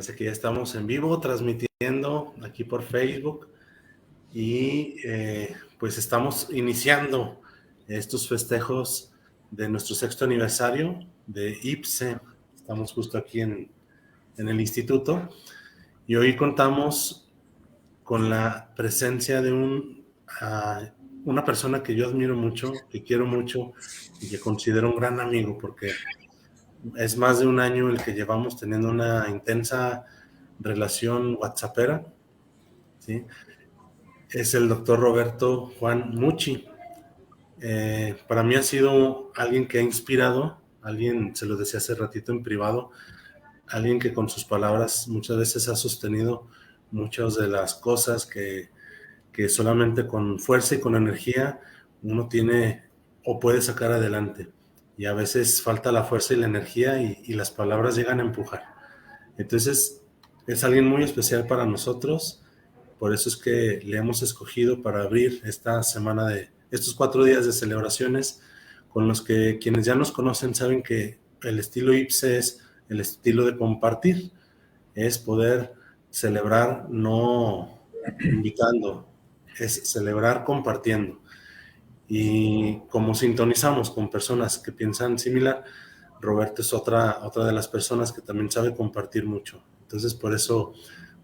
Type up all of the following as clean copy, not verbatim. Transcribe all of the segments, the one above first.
Parece que ya estamos en vivo transmitiendo aquí por Facebook y pues estamos iniciando estos festejos de nuestro 6º aniversario de IPSE. Estamos justo aquí en el instituto y hoy contamos con la presencia de una persona que yo admiro mucho, que quiero mucho y que considero un gran amigo, porque es más de un año el que llevamos teniendo una intensa relación whatsappera, ¿sí? Es el doctor Roberto Juan Mucci. Para mí ha sido alguien que ha inspirado, alguien, se lo decía hace ratito en privado, alguien que con sus palabras muchas veces ha sostenido muchas de las cosas que solamente con fuerza y con energía uno tiene o puede sacar adelante. Y a veces falta la fuerza y la energía y las palabras llegan a empujar. Entonces, es alguien muy especial para nosotros. Por eso es que le hemos escogido para abrir esta semana de estos 4 días de celebraciones con los que quienes ya nos conocen saben que el estilo IPSE es el estilo de compartir, es poder celebrar no invitando, es celebrar compartiendo. Y como sintonizamos con personas que piensan similar, Roberto es otra de las personas que también sabe compartir mucho. Entonces, por eso,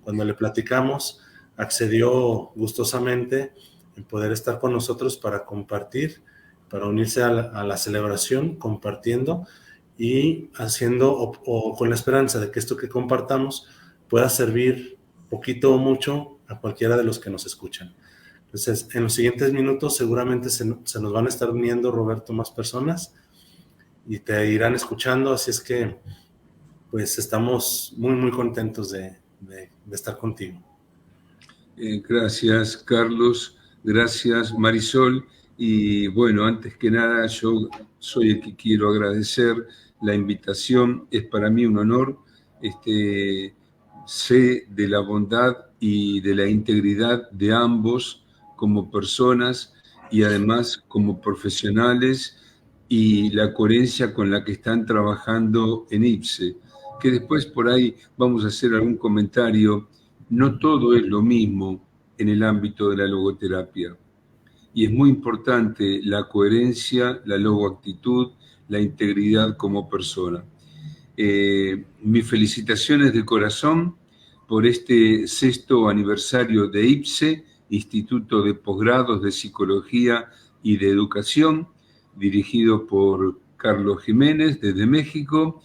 cuando le platicamos, accedió gustosamente en poder estar con nosotros para compartir, para unirse a la celebración, compartiendo y haciendo, o con la esperanza de que esto que compartamos pueda servir poquito o mucho a cualquiera de los que nos escuchan. Entonces, en los siguientes minutos seguramente se nos van a estar uniendo, Roberto, más personas y te irán escuchando, así es que pues estamos muy, muy contentos de estar contigo. Gracias, Carlos. Gracias, Marisol. Y bueno, antes que nada, yo soy el que quiero agradecer la invitación. Es para mí un honor. Sé de la bondad y de la integridad de ambos como personas y además como profesionales y la coherencia con la que están trabajando en IPSE, que después por ahí vamos a hacer algún comentario. No todo es lo mismo en el ámbito de la logoterapia y es muy importante la coherencia, la logoactitud, la integridad como persona. Mis felicitaciones de corazón por este 6º aniversario de IPSE, Instituto de Posgrados de Psicología y de Educación, dirigido por Carlos Jiménez desde México.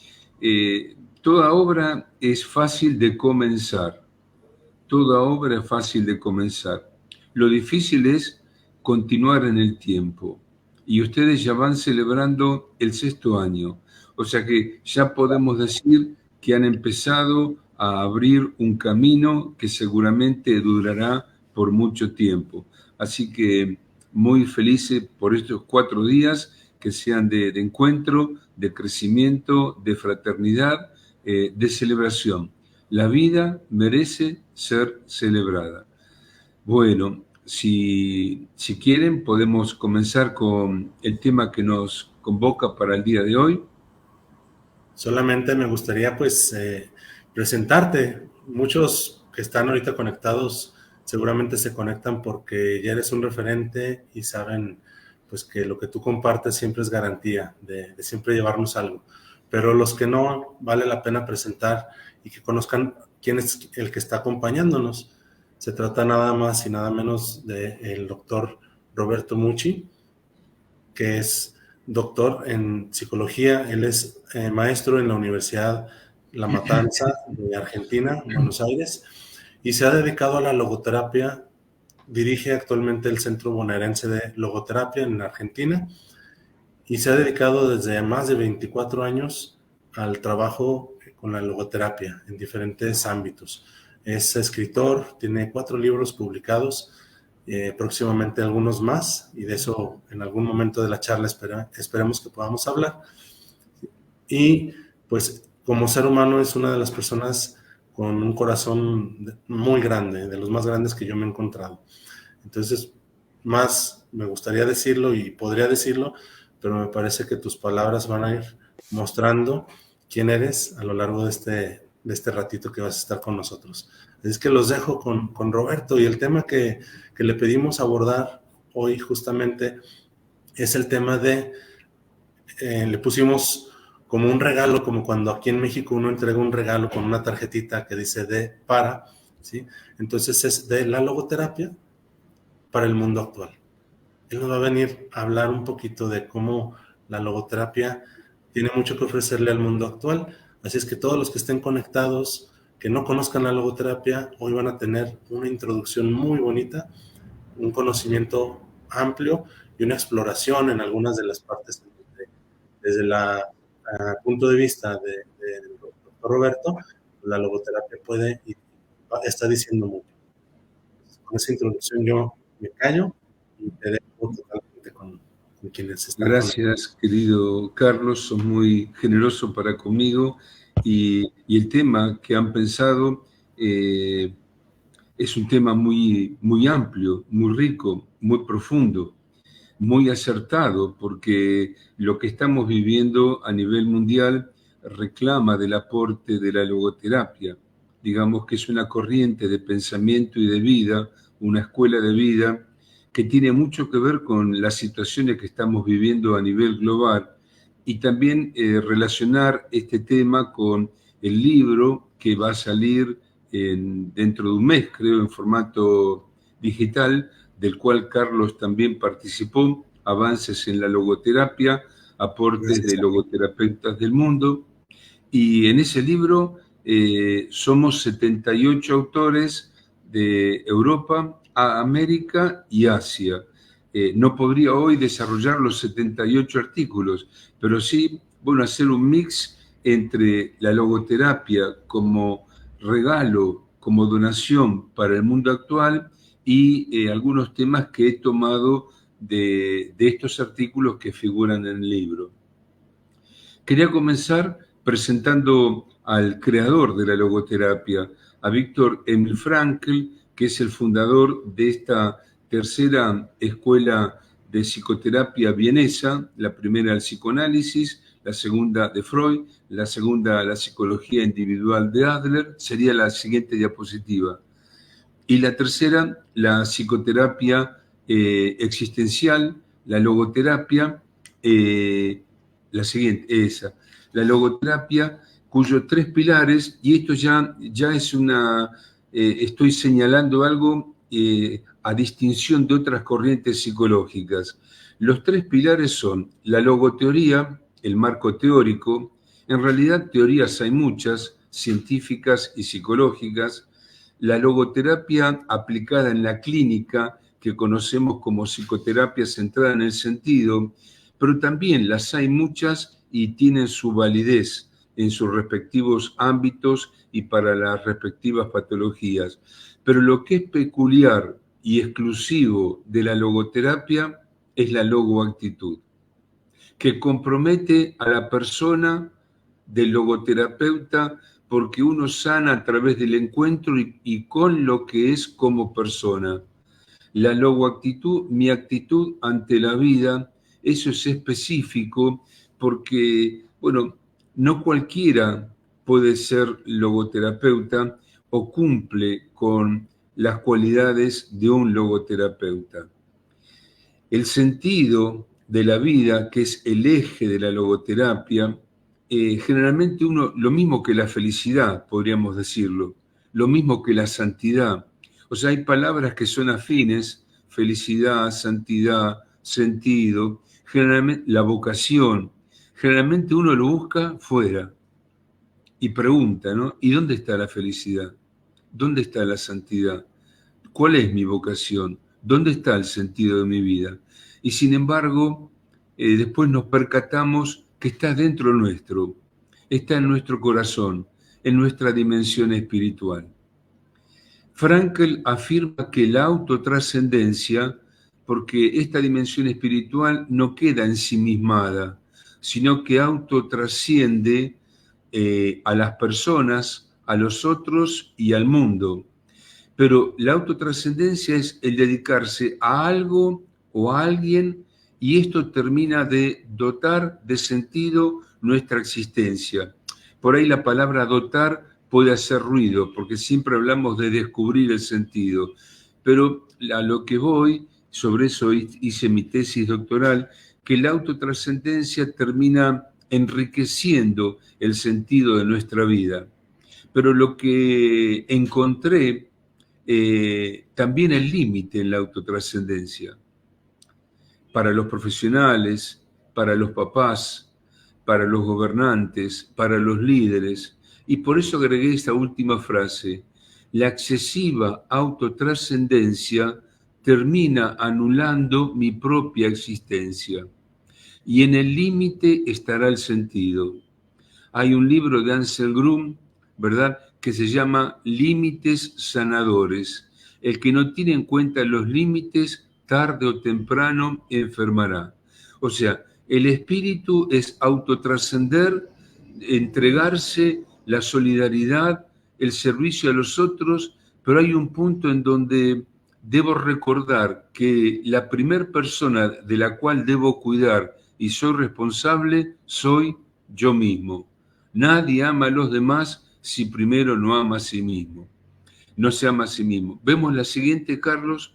Toda obra es fácil de comenzar. Toda obra es fácil de comenzar. Lo difícil es continuar en el tiempo. Y ustedes ya van celebrando el 6º año. O sea que ya podemos decir que han empezado a abrir un camino que seguramente durará por mucho tiempo. Así que muy felices por estos 4 días que sean de encuentro, de crecimiento, de fraternidad, de celebración. La vida merece ser celebrada. Bueno, si quieren, podemos comenzar con el tema que nos convoca para el día de hoy. Solamente me gustaría pues presentarte. Muchos que están ahorita conectados seguramente se conectan porque ya eres un referente y saben pues que lo que tú compartes siempre es garantía de siempre llevarnos algo. Pero los que no, vale la pena presentar y que conozcan quién es el que está acompañándonos. Se trata nada más y nada menos del doctor Roberto Mucci, que es doctor en psicología. Él es maestro en la Universidad La Matanza de Argentina, Buenos Aires, y se ha dedicado a la logoterapia. Dirige actualmente el Centro Bonaerense de Logoterapia en Argentina y se ha dedicado desde más de 24 años al trabajo con la logoterapia en diferentes ámbitos. Es escritor, tiene 4 libros publicados, próximamente algunos más, y de eso en algún momento de la charla esperemos que podamos hablar. Y pues como ser humano es una de las personas con un corazón muy grande, de los más grandes que yo me he encontrado. Entonces, más me gustaría decirlo y podría decirlo, pero me parece que tus palabras van a ir mostrando quién eres a lo largo de de este ratito que vas a estar con nosotros. Es que los dejo con Roberto, y el tema que le pedimos abordar hoy justamente es el tema de, le pusimos como un regalo, como cuando aquí en México uno entrega un regalo con una tarjetita que dice de para, ¿sí? Entonces es de la logoterapia para el mundo actual. Él nos va a venir a hablar un poquito de cómo la logoterapia tiene mucho que ofrecerle al mundo actual. Así es que todos los que estén conectados, que no conozcan la logoterapia, hoy van a tener una introducción muy bonita, un conocimiento amplio y una exploración en algunas de las partes. Desde el punto de vista del doctor Roberto, la logoterapia puede y está diciendo mucho. Con esa introducción yo me callo y te dejo totalmente con quienes están. Gracias, querido Carlos, sos muy generoso para conmigo, y el tema que han pensado es un tema muy, muy amplio, muy rico, muy profundo, muy acertado, porque lo que estamos viviendo a nivel mundial reclama del aporte de la logoterapia. Digamos que es una corriente de pensamiento y de vida, una escuela de vida que tiene mucho que ver con las situaciones que estamos viviendo a nivel global, y también relacionar este tema con el libro que va a salir dentro de un mes, creo, en formato digital, del cual Carlos también participó, Avances en la logoterapia, aportes de logoterapeutas del mundo. Y en ese libro somos 78 autores de Europa, América y Asia. No podría hoy desarrollar los 78 artículos, pero sí, bueno, hacer un mix entre la logoterapia como regalo, como donación para el mundo actual, y algunos temas que he tomado de estos artículos que figuran en el libro. Quería comenzar presentando al creador de la logoterapia, a Viktor Emil Frankl, que es el fundador de esta tercera escuela de psicoterapia vienesa, la primera el psicoanálisis, la segunda de Freud, la segunda la psicología individual de Adler, sería la siguiente diapositiva. Y la tercera, la psicoterapia existencial, la logoterapia, la siguiente, esa, la logoterapia, cuyos 3 pilares, y esto ya es una, estoy señalando algo a distinción de otras corrientes psicológicas. Los 3 pilares son la logoteoría, el marco teórico. En realidad teorías hay muchas, científicas y psicológicas. La logoterapia aplicada en la clínica, que conocemos como psicoterapia centrada en el sentido, pero también las hay muchas y tienen su validez en sus respectivos ámbitos y para las respectivas patologías. Pero lo que es peculiar y exclusivo de la logoterapia es la logoactitud, que compromete a la persona del logoterapeuta, porque uno sana a través del encuentro y con lo que es como persona. La logoactitud, mi actitud ante la vida, eso es específico porque, bueno, no cualquiera puede ser logoterapeuta o cumple con las cualidades de un logoterapeuta. El sentido de la vida, que es el eje de la logoterapia, generalmente lo mismo que la felicidad, podríamos decirlo, lo mismo que la santidad. O sea, hay palabras que son afines, felicidad, santidad, sentido, generalmente la vocación. Generalmente uno lo busca fuera y pregunta, ¿no? ¿Y dónde está la felicidad? ¿Dónde está la santidad? ¿Cuál es mi vocación? ¿Dónde está el sentido de mi vida? Y sin embargo, después nos percatamos que está dentro nuestro, está en nuestro corazón, en nuestra dimensión espiritual. Frankl afirma que la autotrascendencia, porque esta dimensión espiritual no queda ensimismada, sino que autotrasciende a las personas, a los otros y al mundo. Pero la autotrascendencia es el dedicarse a algo o a alguien, y esto termina de dotar de sentido nuestra existencia. Por ahí la palabra dotar puede hacer ruido, porque siempre hablamos de descubrir el sentido. Pero a lo que voy, sobre eso hice mi tesis doctoral, que la autotrascendencia termina enriqueciendo el sentido de nuestra vida. Pero lo que encontré, también el límite en la autotrascendencia. Para los profesionales, para los papás, para los gobernantes, para los líderes. Y por eso agregué esta última frase: la excesiva autotrascendencia termina anulando mi propia existencia. Y en el límite estará el sentido. Hay un libro de Ansel Grum, ¿verdad?, que se llama Límites Sanadores. El que no tiene en cuenta los límites, tarde o temprano enfermará. O sea, el espíritu es autotrascender, entregarse, la solidaridad, el servicio a los otros, pero hay un punto en donde debo recordar que la primera persona de la cual debo cuidar y soy responsable soy yo mismo. Nadie ama a los demás si primero no ama a sí mismo. No se ama a sí mismo. Vemos la siguiente, Carlos.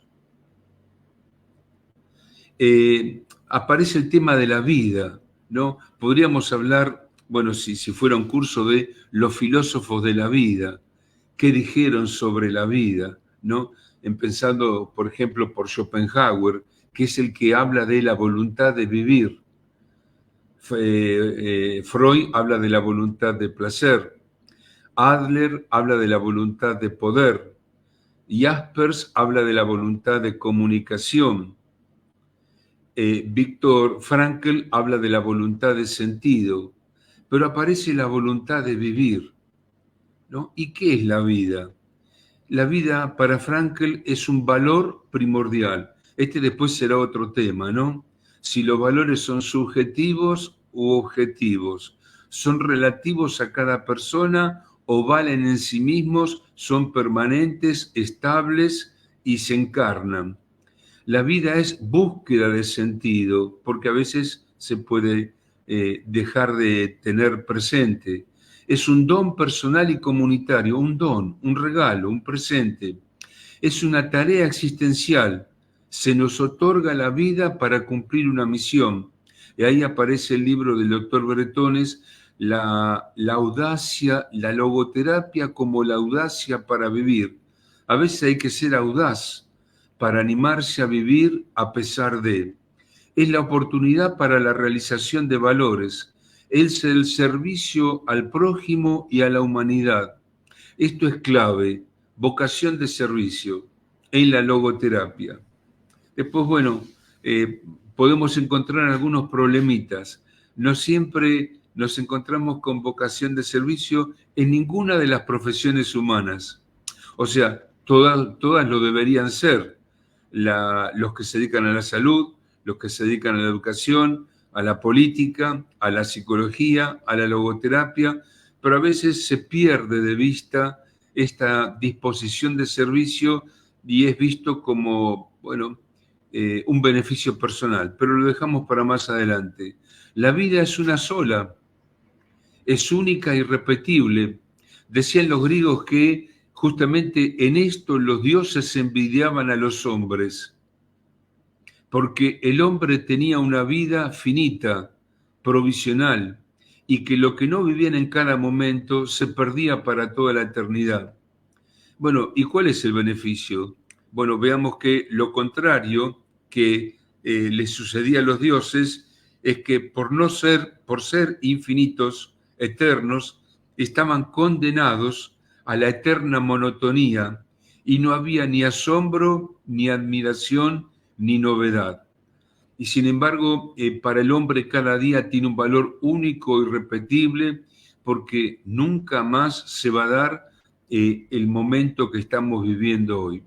Aparece el tema de la vida, ¿no? Podríamos hablar, bueno, si fuera un curso de los filósofos de la vida, qué dijeron sobre la vida, ¿no? Empezando, por ejemplo, por Schopenhauer, que es el que habla de la voluntad de vivir. Freud habla de la voluntad de placer. Adler habla de la voluntad de poder. Jaspers habla de la voluntad de comunicación. Viktor Frankl habla de la voluntad de sentido, pero aparece la voluntad de vivir, ¿no? ¿Y qué es la vida? La vida para Frankl es un valor primordial. Este después será otro tema, ¿no? Si los valores son subjetivos u objetivos, son relativos a cada persona o valen en sí mismos, son permanentes, estables y se encarnan. La vida es búsqueda de sentido, porque a veces se puede dejar de tener presente. Es un don personal y comunitario, un don, un regalo, un presente. Es una tarea existencial. Se nos otorga la vida para cumplir una misión. Y ahí aparece el libro del doctor Bretones, la audacia, la logoterapia como la audacia para vivir. A veces hay que ser audaz para animarse a vivir a pesar de. Es la oportunidad para la realización de valores. Es el servicio al prójimo y a la humanidad. Esto es clave, vocación de servicio en la logoterapia. Después, bueno, podemos encontrar algunos problemitas. No siempre nos encontramos con vocación de servicio en ninguna de las profesiones humanas. O sea, todas lo deberían ser. Los que se dedican a la salud, los que se dedican a la educación, a la política, a la psicología, a la logoterapia, pero a veces se pierde de vista esta disposición de servicio y es visto como, bueno, un beneficio personal, pero lo dejamos para más adelante. La vida es una sola, es única y irrepetible. Decían los griegos que justamente en esto los dioses envidiaban a los hombres, porque el hombre tenía una vida finita, provisional, y que lo que no vivían en cada momento se perdía para toda la eternidad. Bueno, ¿y cuál es el beneficio? Bueno, veamos que lo contrario que les sucedía a los dioses es que por ser infinitos, eternos, estaban condenados a la eterna monotonía y no había ni asombro, ni admiración, ni novedad. Y sin embargo, para el hombre cada día tiene un valor único, irrepetible, porque nunca más se va a dar el momento que estamos viviendo hoy.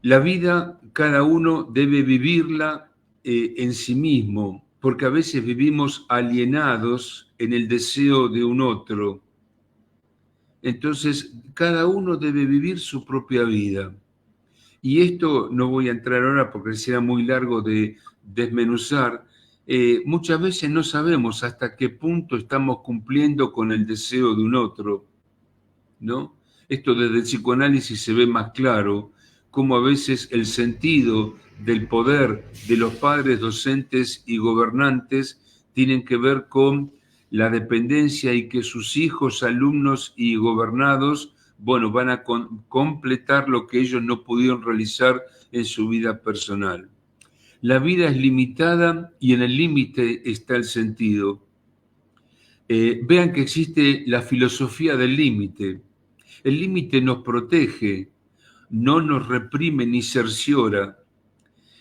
La vida, cada uno debe vivirla en sí mismo, porque a veces vivimos alienados en el deseo de un otro. Entonces, cada uno debe vivir su propia vida. Y esto no voy a entrar ahora porque será muy largo de desmenuzar. Muchas veces no sabemos hasta qué punto estamos cumpliendo con el deseo de un otro. ¿no? Esto desde el psicoanálisis se ve más claro, cómo a veces el sentido del poder de los padres, docentes y gobernantes tienen que ver con la dependencia y que sus hijos, alumnos y gobernados, bueno, van a completar lo que ellos no pudieron realizar en su vida personal. La vida es limitada y en el límite está el sentido. Vean que existe la filosofía del límite. El límite nos protege, no nos reprime ni cerciora.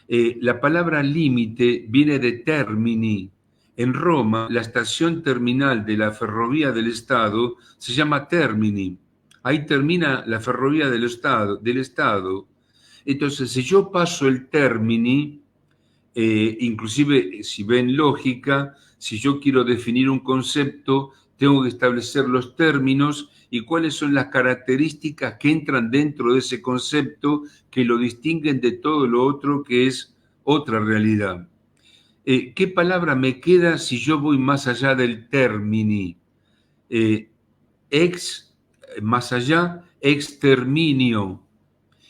La palabra límite viene de termini. En Roma, la estación terminal de la ferrovía del Estado se llama Termini. Ahí termina la ferrovía del Estado. Entonces, si yo paso el Termini, inclusive si ven lógica, si yo quiero definir un concepto, tengo que establecer los términos y cuáles son las características que entran dentro de ese concepto que lo distinguen de todo lo otro que es otra realidad. ¿Qué palabra me queda si yo voy más allá del termini? Más allá, exterminio.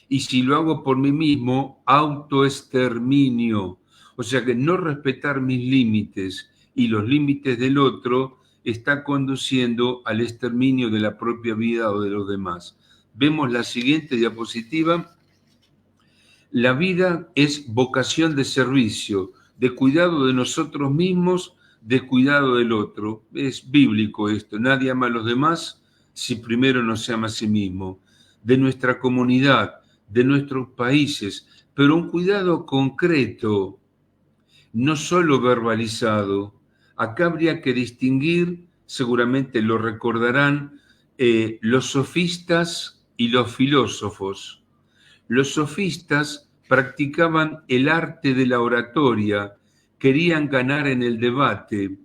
Y si lo hago por mí mismo, autoexterminio. O sea que no respetar mis límites y los límites del otro está conduciendo al exterminio de la propia vida o de los demás. Vemos la siguiente diapositiva. La vida es vocación de servicio, de cuidado de nosotros mismos, de cuidado del otro. Es bíblico esto. Nadie ama a los demás si primero no se ama a sí mismo. De nuestra comunidad, de nuestros países, pero un cuidado concreto, no solo verbalizado. Acá habría que distinguir, seguramente lo recordarán, los sofistas y los filósofos. Los sofistas practicaban el arte de la oratoria, querían ganar en el debate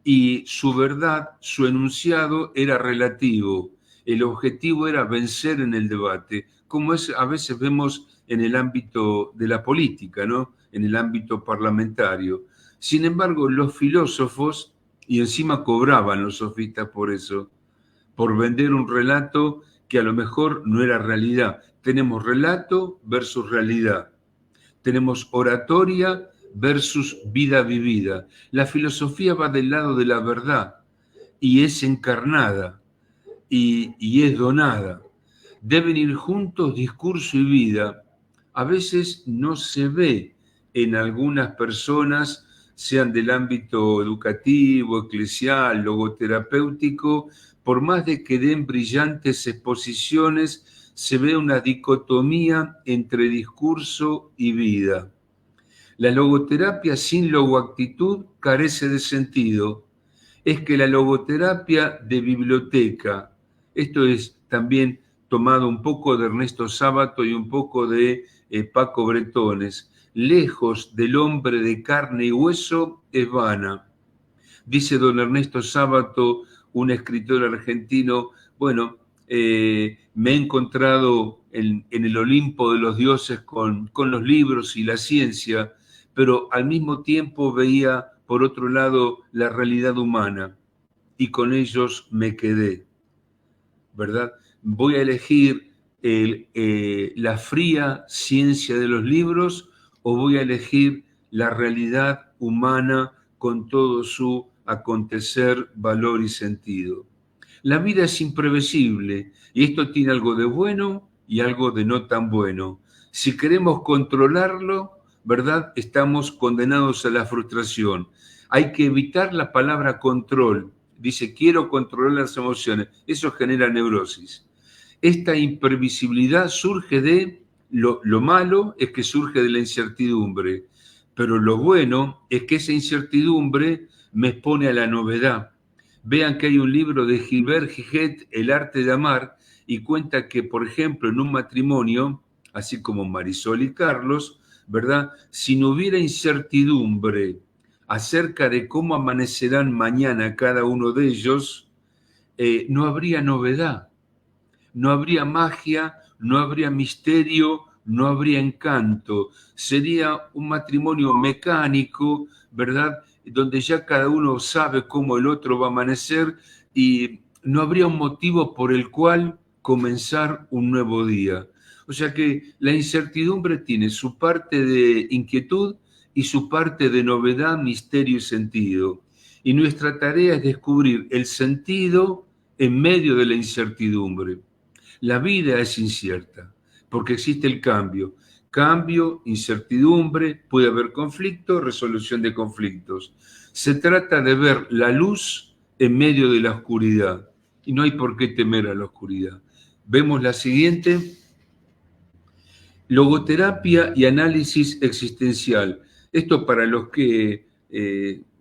y su verdad, su enunciado era relativo. El objetivo era vencer en el debate, como a veces vemos en el ámbito de la política, ¿no? En el ámbito parlamentario. Sin embargo, los filósofos, y encima cobraban los sofistas por eso, por vender un relato que a lo mejor no era realidad. Tenemos relato versus realidad. Tenemos oratoria versus vida vivida. La filosofía va del lado de la verdad y es encarnada y es donada. Deben ir juntos discurso y vida. A veces no se ve en algunas personas, sean del ámbito educativo, eclesial, logoterapéutico, por más de que den brillantes exposiciones, se ve una dicotomía entre discurso y vida. La logoterapia sin logoactitud carece de sentido. Es que la logoterapia de biblioteca, esto es también tomado un poco de Ernesto Sábato y un poco de Paco Bretones, lejos del hombre de carne y hueso es vana. Dice don Ernesto Sábato, un escritor argentino, bueno, me he encontrado en el Olimpo de los dioses con los libros y la ciencia, pero al mismo tiempo veía, por otro lado, la realidad humana y con ellos me quedé, ¿verdad? Voy a elegir la fría ciencia de los libros o voy a elegir la realidad humana con todo su acontecer, valor y sentido. La vida es imprevisible y esto tiene algo de bueno y algo de no tan bueno. Si queremos controlarlo, ¿verdad? Estamos condenados a la frustración. Hay que evitar la palabra control. Dice, quiero controlar las emociones. Eso genera neurosis. Esta imprevisibilidad surge de, lo malo es que surge de la incertidumbre, pero lo bueno es que esa incertidumbre me expone a la novedad. Vean que hay un libro de Gilbert Giget, El arte de amar, y cuenta que, por ejemplo, en un matrimonio, así como Marisol y Carlos, ¿verdad? Si no hubiera incertidumbre acerca de cómo amanecerán mañana cada uno de ellos, no habría novedad, no habría magia, no habría misterio, no habría encanto. Sería un matrimonio mecánico, ¿verdad? Donde ya cada uno sabe cómo el otro va a amanecer y no habría un motivo por el cual comenzar un nuevo día. O sea que la incertidumbre tiene su parte de inquietud y su parte de novedad, misterio y sentido. Y nuestra tarea es descubrir el sentido en medio de la incertidumbre. La vida es incierta porque existe el cambio. Cambio, incertidumbre, puede haber conflicto, resolución de conflictos. Se trata de ver la luz en medio de la oscuridad y no hay por qué temer a la oscuridad. Vemos la siguiente. Logoterapia y análisis existencial. Esto para los que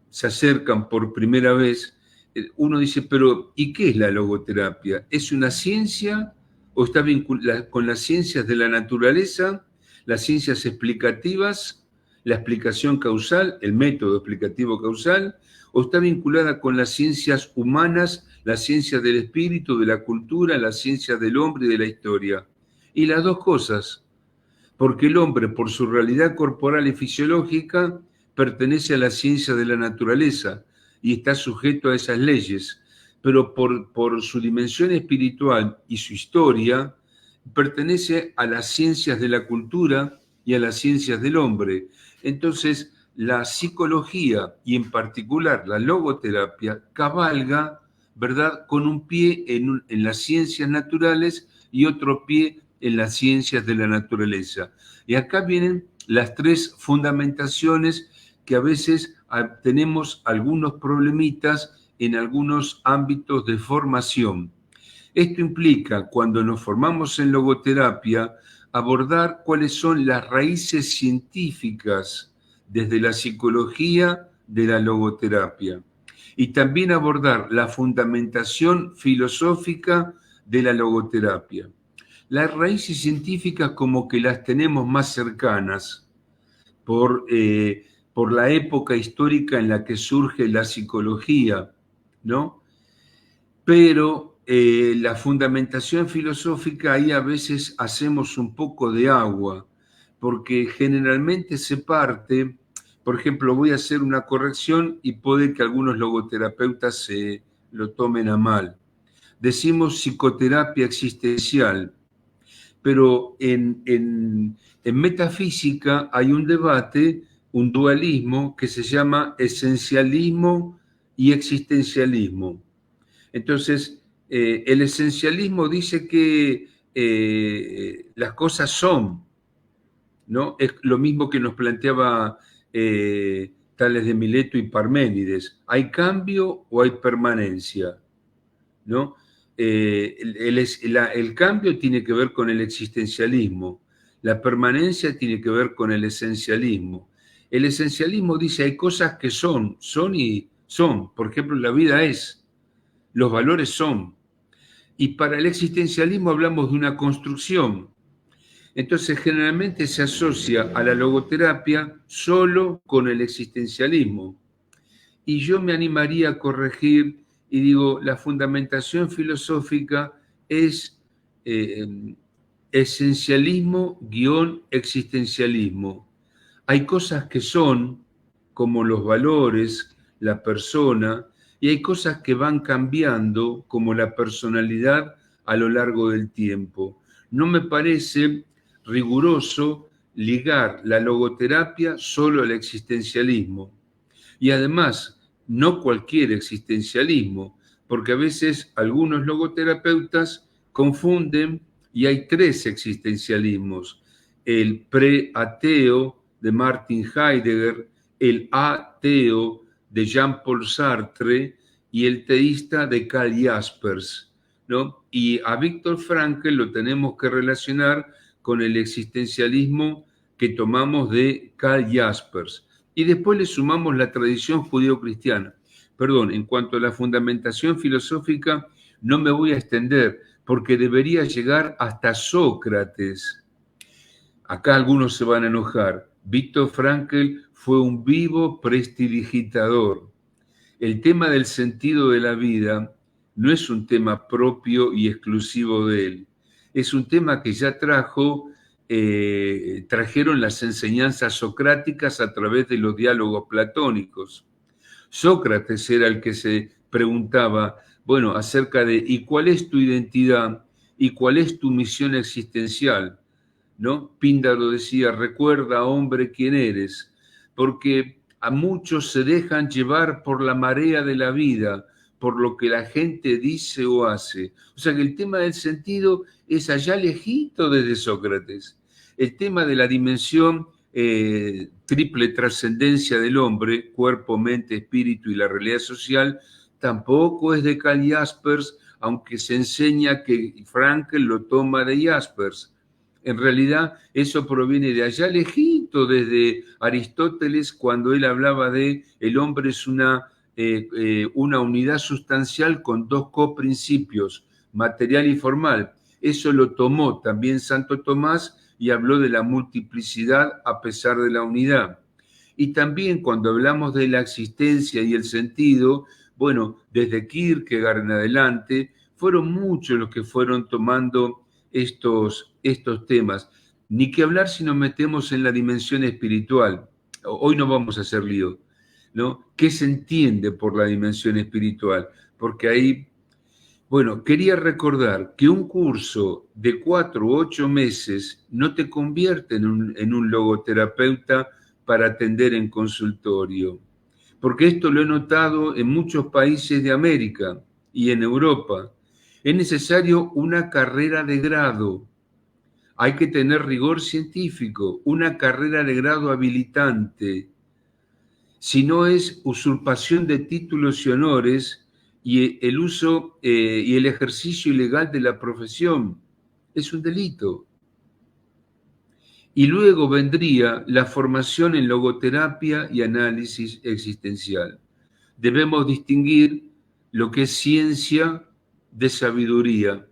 se acercan por primera vez, uno dice, pero ¿y qué es la logoterapia? ¿Es una ciencia o está vinculada con las ciencias de la naturaleza, las ciencias explicativas, la explicación causal, el método explicativo causal, o está vinculada con las ciencias humanas, las ciencias del espíritu, de la cultura, las ciencias del hombre y de la historia? Y las dos cosas, porque el hombre, por su realidad corporal y fisiológica, pertenece a la ciencia de la naturaleza y está sujeto a esas leyes, pero por su dimensión espiritual y su historia, pertenece a las ciencias de la cultura y a las ciencias del hombre. Entonces, la psicología y en particular la logoterapia cabalga, ¿verdad?, con un pie en las ciencias naturales y otro pie en las ciencias de la naturaleza. Y acá vienen las tres fundamentaciones que a veces tenemos algunos problemitas en algunos ámbitos de formación. Esto implica, cuando nos formamos en logoterapia, abordar cuáles son las raíces científicas desde la psicología de la logoterapia y también abordar la fundamentación filosófica de la logoterapia. Las raíces científicas como que las tenemos más cercanas por la época histórica en la que surge la psicología, ¿no? Pero la fundamentación filosófica, ahí a veces hacemos un poco de agua, porque generalmente se parte, por ejemplo, voy a hacer una corrección y puede que algunos logoterapeutas se lo tomen a mal. Decimos psicoterapia existencial, pero en metafísica hay un debate, un dualismo que se llama esencialismo y existencialismo. Entonces, el esencialismo dice que las cosas son, ¿no? Es lo mismo que nos planteaba Tales de Mileto y Parménides. ¿Hay cambio o hay permanencia? ¿No? El cambio tiene que ver con el existencialismo, la permanencia tiene que ver con el esencialismo. El esencialismo dice hay cosas que son y son. Por ejemplo, la vida es, los valores son. Y para el existencialismo hablamos de una construcción. Entonces, generalmente se asocia a la logoterapia solo con el existencialismo. Y yo me animaría a corregir y digo, la fundamentación filosófica es esencialismo-existencialismo. Hay cosas que son, como los valores, la persona, y hay cosas que van cambiando, como la personalidad a lo largo del tiempo. No me parece riguroso ligar la logoterapia solo al existencialismo. Y además, no cualquier existencialismo, porque a veces algunos logoterapeutas confunden y hay tres existencialismos: el pre-ateo de Martin Heidegger, el ateo de Jean-Paul Sartre y el teísta de Karl Jaspers, ¿no? Y a Viktor Frankl lo tenemos que relacionar con el existencialismo que tomamos de Karl Jaspers. Y después le sumamos la tradición judío-cristiana. Perdón, en cuanto a la fundamentación filosófica, no me voy a extender, porque debería llegar hasta Sócrates. Acá algunos se van a enojar. Viktor Frankl fue un vivo prestidigitador. El tema del sentido de la vida no es un tema propio y exclusivo de él. Es un tema que ya trajeron las enseñanzas socráticas a través de los diálogos platónicos. Sócrates era el que se preguntaba bueno, acerca de ¿y cuál es tu identidad? ¿Y cuál es tu misión existencial? ¿No? Píndaro decía, recuerda, hombre, quién eres, porque a muchos se dejan llevar por la marea de la vida, por lo que la gente dice o hace. O sea que el tema del sentido es allá lejito desde Sócrates. El tema de la dimensión triple trascendencia del hombre, cuerpo, mente, espíritu y la realidad social, tampoco es de Karl Jaspers, aunque se enseña que Frankl lo toma de Jaspers. En realidad eso proviene de allá lejito, desde Aristóteles, cuando él hablaba de el hombre es una unidad sustancial con dos coprincipios, material y formal. Eso lo tomó también Santo Tomás y habló de la multiplicidad a pesar de la unidad. Y también cuando hablamos de la existencia y el sentido, bueno, desde Kierkegaard en adelante, fueron muchos los que fueron tomando estos temas. Ni que hablar si nos metemos en la dimensión espiritual. Hoy no vamos a hacer lío, ¿no? ¿Qué se entiende por la dimensión espiritual? Porque ahí, bueno, quería recordar que un curso de 4 u 8 meses no te convierte en un logoterapeuta para atender en consultorio. Porque esto lo he notado en muchos países de América y en Europa. Es necesario una carrera de grado. Hay que tener rigor científico, una carrera de grado habilitante. Si no es usurpación de títulos y honores y el uso y el ejercicio ilegal de la profesión, es un delito. Y luego vendría la formación en logoterapia y análisis existencial. Debemos distinguir lo que es ciencia de sabiduría.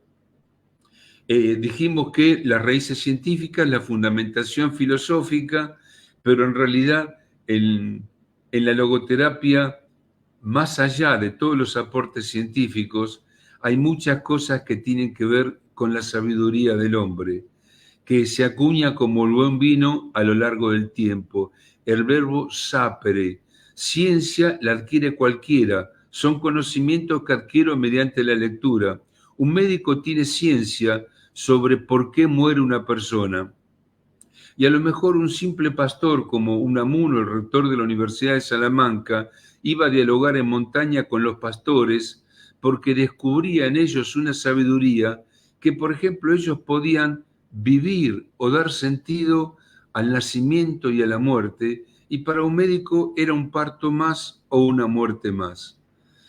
Dijimos que las raíces científicas, la fundamentación filosófica, pero en realidad en la logoterapia, más allá de todos los aportes científicos, hay muchas cosas que tienen que ver con la sabiduría del hombre, que se acuña como el buen vino a lo largo del tiempo. El verbo sapere, ciencia la adquiere cualquiera, son conocimientos que adquiero mediante la lectura. Un médico tiene ciencia sobre por qué muere una persona. Y a lo mejor un simple pastor como Unamuno, el rector de la Universidad de Salamanca, iba a dialogar en montaña con los pastores porque descubría en ellos una sabiduría que, por ejemplo, ellos podían vivir o dar sentido al nacimiento y a la muerte, y para un médico era un parto más o una muerte más.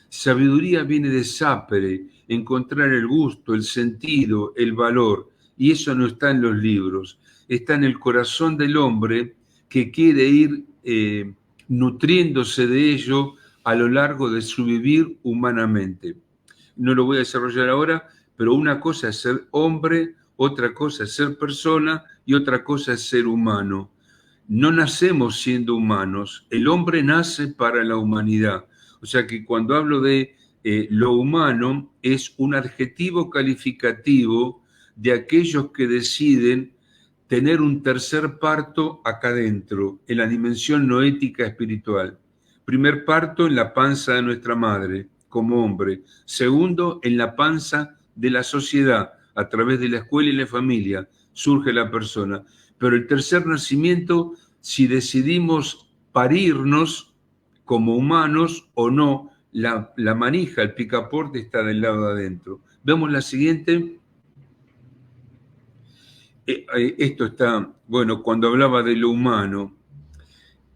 Sabiduría viene de sapere, encontrar el gusto, el sentido, el valor, y eso no está en los libros, está en el corazón del hombre que quiere ir nutriéndose de ello a lo largo de su vivir humanamente. No lo voy a desarrollar ahora, pero una cosa es ser hombre, otra cosa es ser persona y otra cosa es ser humano. No nacemos siendo humanos, el hombre nace para la humanidad. O sea que cuando hablo de lo humano es un adjetivo calificativo de aquellos que deciden tener un tercer parto acá adentro, en la dimensión noética espiritual. Primer parto en la panza de nuestra madre, como hombre. Segundo, en la panza de la sociedad, a través de la escuela y la familia, surge la persona. Pero el tercer nacimiento, si decidimos parirnos como humanos o no, la manija, el picaporte está del lado de adentro. Vemos la siguiente. Esto está, bueno, cuando hablaba de lo humano,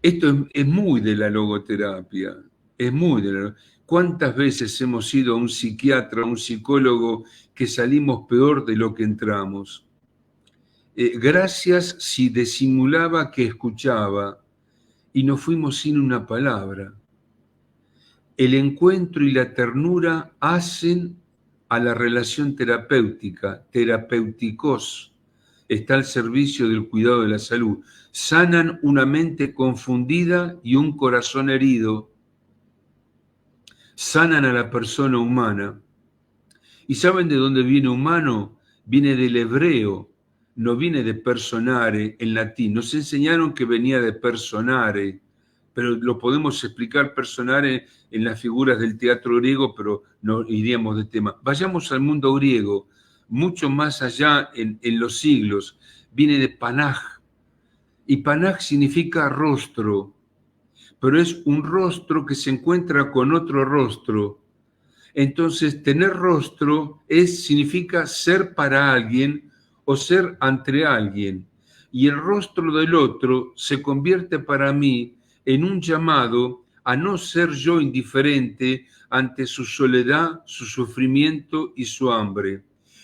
esto es muy de la logoterapia, es muy de la... ¿Cuántas veces hemos ido a un psiquiatra, a un psicólogo que salimos peor de lo que entramos? Gracias si disimulaba que escuchaba y nos fuimos sin una palabra. El encuentro y la ternura hacen a la relación terapéutica, terapéuticos, está al servicio del cuidado de la salud. Sanan una mente confundida y un corazón herido. Sanan a la persona humana. ¿Y saben de dónde viene humano? Viene del hebreo, no viene de personare en latín. Nos enseñaron que venía de personare, pero lo podemos explicar personal en las figuras del teatro griego, pero no iríamos de tema. Vayamos al mundo griego, mucho más allá en los siglos. Viene de Panaj, y Panaj significa rostro, pero es un rostro que se encuentra con otro rostro. Entonces, tener rostro significa ser para alguien o ser ante alguien. Y el rostro del otro se convierte para mí en un llamado a no ser yo indiferente ante su soledad, su sufrimiento y su hambre.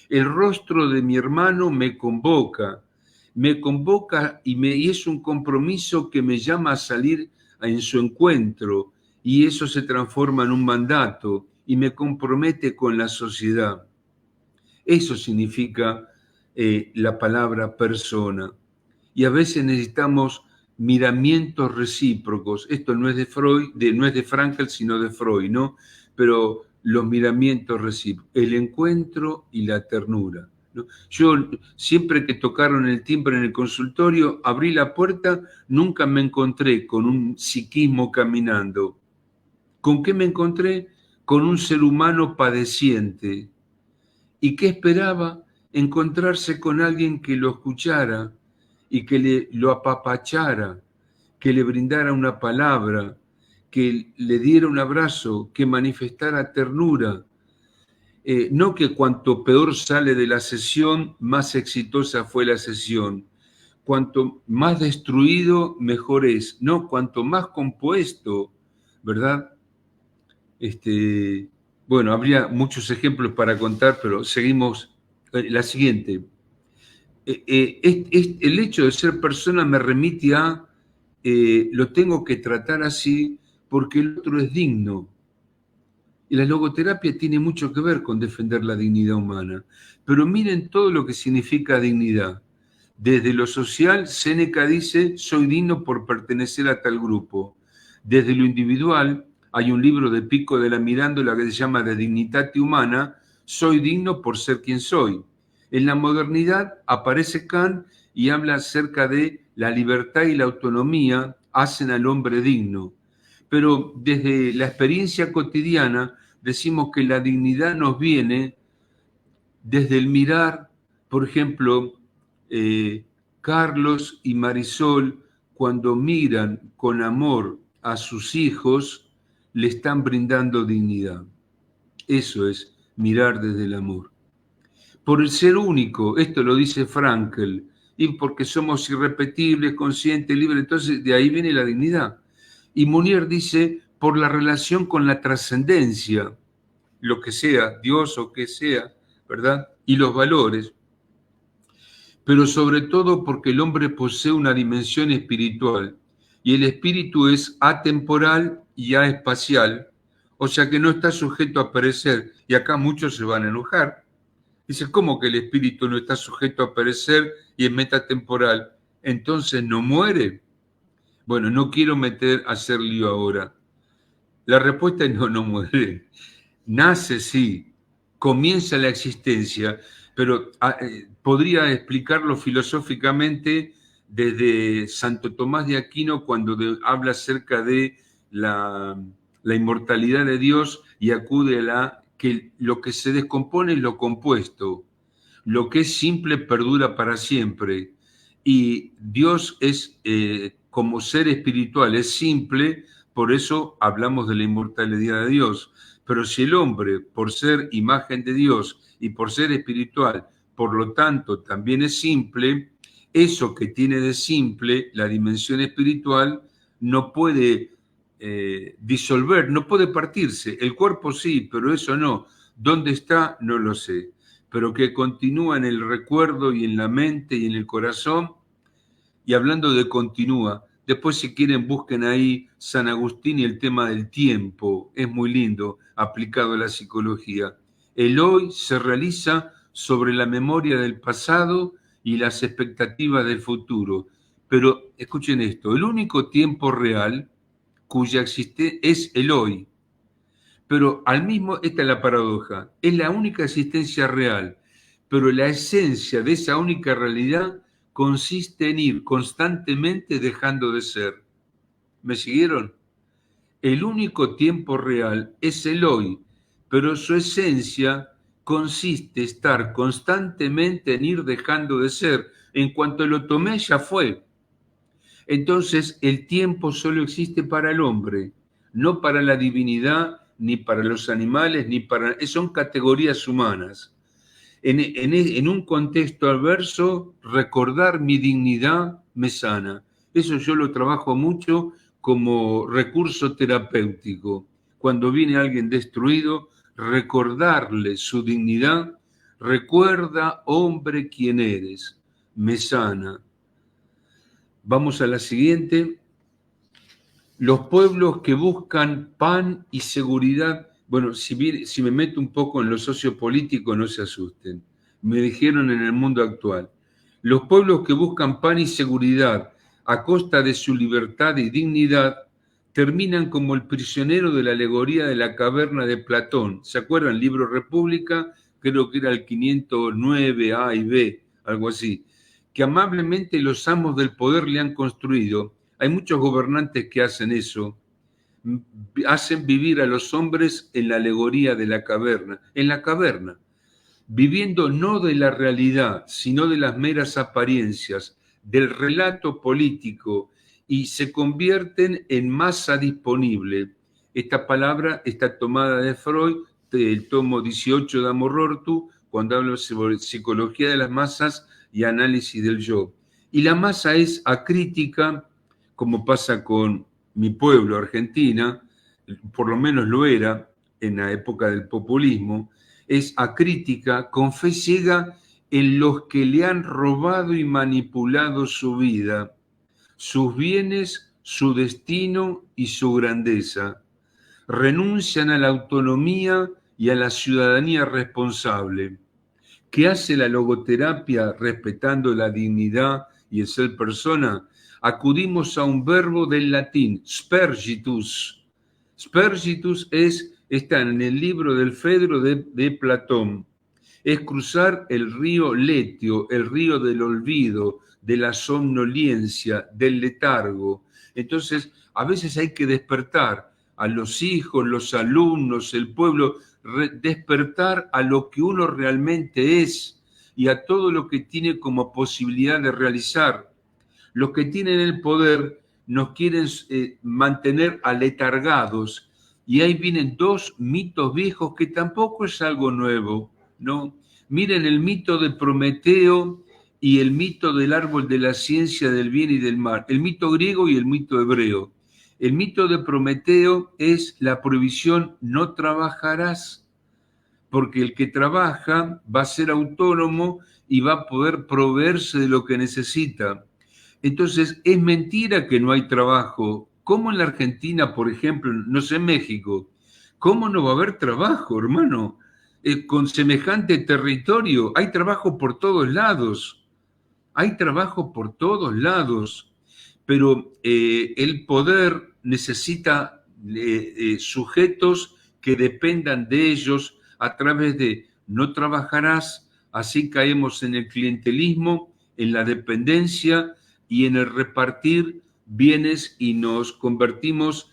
El rostro de mi hermano me convoca y es un compromiso que me llama a salir en su encuentro, y eso se transforma en un mandato y me compromete con la sociedad. Eso significa la palabra persona. Y a veces necesitamos miramientos recíprocos. Esto no es de Freud, no es de Frankl, sino de Freud, ¿no? Pero los miramientos recíprocos, el encuentro y la ternura, ¿no? Yo, siempre que tocaron el timbre en el consultorio, abrí la puerta, nunca me encontré con un psiquismo caminando. ¿Con qué me encontré? Con un ser humano padeciente. ¿Y qué esperaba? Encontrarse con alguien que lo escuchara y que lo apapachara, que le brindara una palabra, que le diera un abrazo, que manifestara ternura. No que cuanto peor sale de la sesión, más exitosa fue la sesión. Cuanto más destruido, mejor es. No, cuanto más compuesto, ¿verdad? Bueno, habría muchos ejemplos para contar, pero seguimos. La siguiente. El hecho de ser persona me remite a lo tengo que tratar así porque el otro es digno. Y la logoterapia tiene mucho que ver con defender la dignidad humana. Pero miren todo lo que significa dignidad. Desde lo social, Séneca dice, soy digno por pertenecer a tal grupo. Desde lo individual, hay un libro de Pico de la Mirandola que se llama De Dignitate Humana, soy digno por ser quien soy. En la modernidad aparece Kant y habla acerca de la libertad y la autonomía hacen al hombre digno. Pero desde la experiencia cotidiana decimos que la dignidad nos viene desde el mirar, por ejemplo, Carlos y Marisol, cuando miran con amor a sus hijos, le están brindando dignidad. Eso es mirar desde el amor. Por el ser único, esto lo dice Frankl, y porque somos irrepetibles, conscientes, libres, entonces de ahí viene la dignidad. Y Munier dice, por la relación con la trascendencia, lo que sea, Dios o que sea, ¿verdad? Y los valores, pero sobre todo porque el hombre posee una dimensión espiritual, y el espíritu es atemporal y aespacial, o sea que no está sujeto a perecer, y acá muchos se van a enojar. Dice, ¿cómo que el espíritu no está sujeto a perecer y es metatemporal? Entonces no muere. Bueno, no quiero hacer lío ahora. La respuesta es no muere. Nace, sí, comienza la existencia, pero podría explicarlo filosóficamente desde Santo Tomás de Aquino cuando habla acerca de la inmortalidad de Dios y acude a que lo que se descompone es lo compuesto, lo que es simple perdura para siempre, y Dios es como ser espiritual, es simple, por eso hablamos de la inmortalidad de Dios. Pero si el hombre, por ser imagen de Dios y por ser espiritual, por lo tanto también es simple, eso que tiene de simple, la dimensión espiritual, no puede disolver, no puede partirse. El cuerpo sí, pero eso no. ¿Dónde está? No lo sé. Pero que continúa en el recuerdo y en la mente y en el corazón. Y hablando de continúa, después si quieren busquen ahí San Agustín y el tema del tiempo. Es muy lindo, aplicado a la psicología. El hoy se realiza sobre la memoria del pasado y las expectativas del futuro. Pero escuchen esto, el único tiempo real cuya existencia es el hoy. Pero esta es la paradoja, es la única existencia real, pero la esencia de esa única realidad consiste en ir constantemente dejando de ser. ¿Me siguieron? El único tiempo real es el hoy, pero su esencia consiste en estar constantemente en ir dejando de ser. En cuanto lo tomé, ya fue. Entonces, el tiempo solo existe para el hombre, no para la divinidad, ni para los animales, ni para... Son categorías humanas. En un contexto adverso, recordar mi dignidad me sana. Eso yo lo trabajo mucho como recurso terapéutico. Cuando viene alguien destruido, recordarle su dignidad, recuerda, hombre, quién eres, me sana. Vamos a la siguiente. Los pueblos que buscan pan y seguridad. Bueno, si me meto un poco en lo sociopolítico, no se asusten. Me dijeron en el mundo actual. Los pueblos que buscan pan y seguridad a costa de su libertad y dignidad terminan como el prisionero de la alegoría de la caverna de Platón. ¿Se acuerdan? Libro República, creo que era el 509 A y B, algo así. Que amablemente los amos del poder le han construido. Hay muchos gobernantes que hacen eso, hacen vivir a los hombres en la alegoría de la caverna, viviendo no de la realidad, sino de las meras apariencias, del relato político, y se convierten en masa disponible. Esta palabra está tomada de Freud, del tomo 18 de Amor Ortu, cuando habla sobre psicología de las masas y análisis del yo. Y la masa es acrítica, como pasa con mi pueblo, Argentina, por lo menos lo era en la época del populismo, es acrítica, con fe ciega en los que le han robado y manipulado su vida, sus bienes, su destino y su grandeza. Renuncian a la autonomía y a la ciudadanía responsable. ¿Qué hace la logoterapia respetando la dignidad y el ser persona? Acudimos a un verbo del latín, spergitus. Spergitus está en el libro del Fedro de Platón. Es cruzar el río Letio, el río del olvido, de la somnolencia, del letargo. Entonces, a veces hay que despertar a los hijos, los alumnos, el pueblo, despertar a lo que uno realmente es y a todo lo que tiene como posibilidad de realizar. Los que tienen el poder nos quieren mantener aletargados, y ahí vienen dos mitos viejos que tampoco es algo nuevo, ¿no? Miren el mito de Prometeo y el mito del árbol de la ciencia del bien y del mal, el mito griego y el mito hebreo. El mito de Prometeo es la prohibición: no trabajarás, porque el que trabaja va a ser autónomo y va a poder proveerse de lo que necesita. Entonces, es mentira que no hay trabajo. ¿Cómo en la Argentina, por ejemplo, no sé, en México, cómo no va a haber trabajo, hermano? Con semejante territorio, hay trabajo por todos lados. Hay trabajo por todos lados, pero el poder necesita sujetos que dependan de ellos a través de no trabajarás. Así caemos en el clientelismo, en la dependencia y en el repartir bienes, y nos convertimos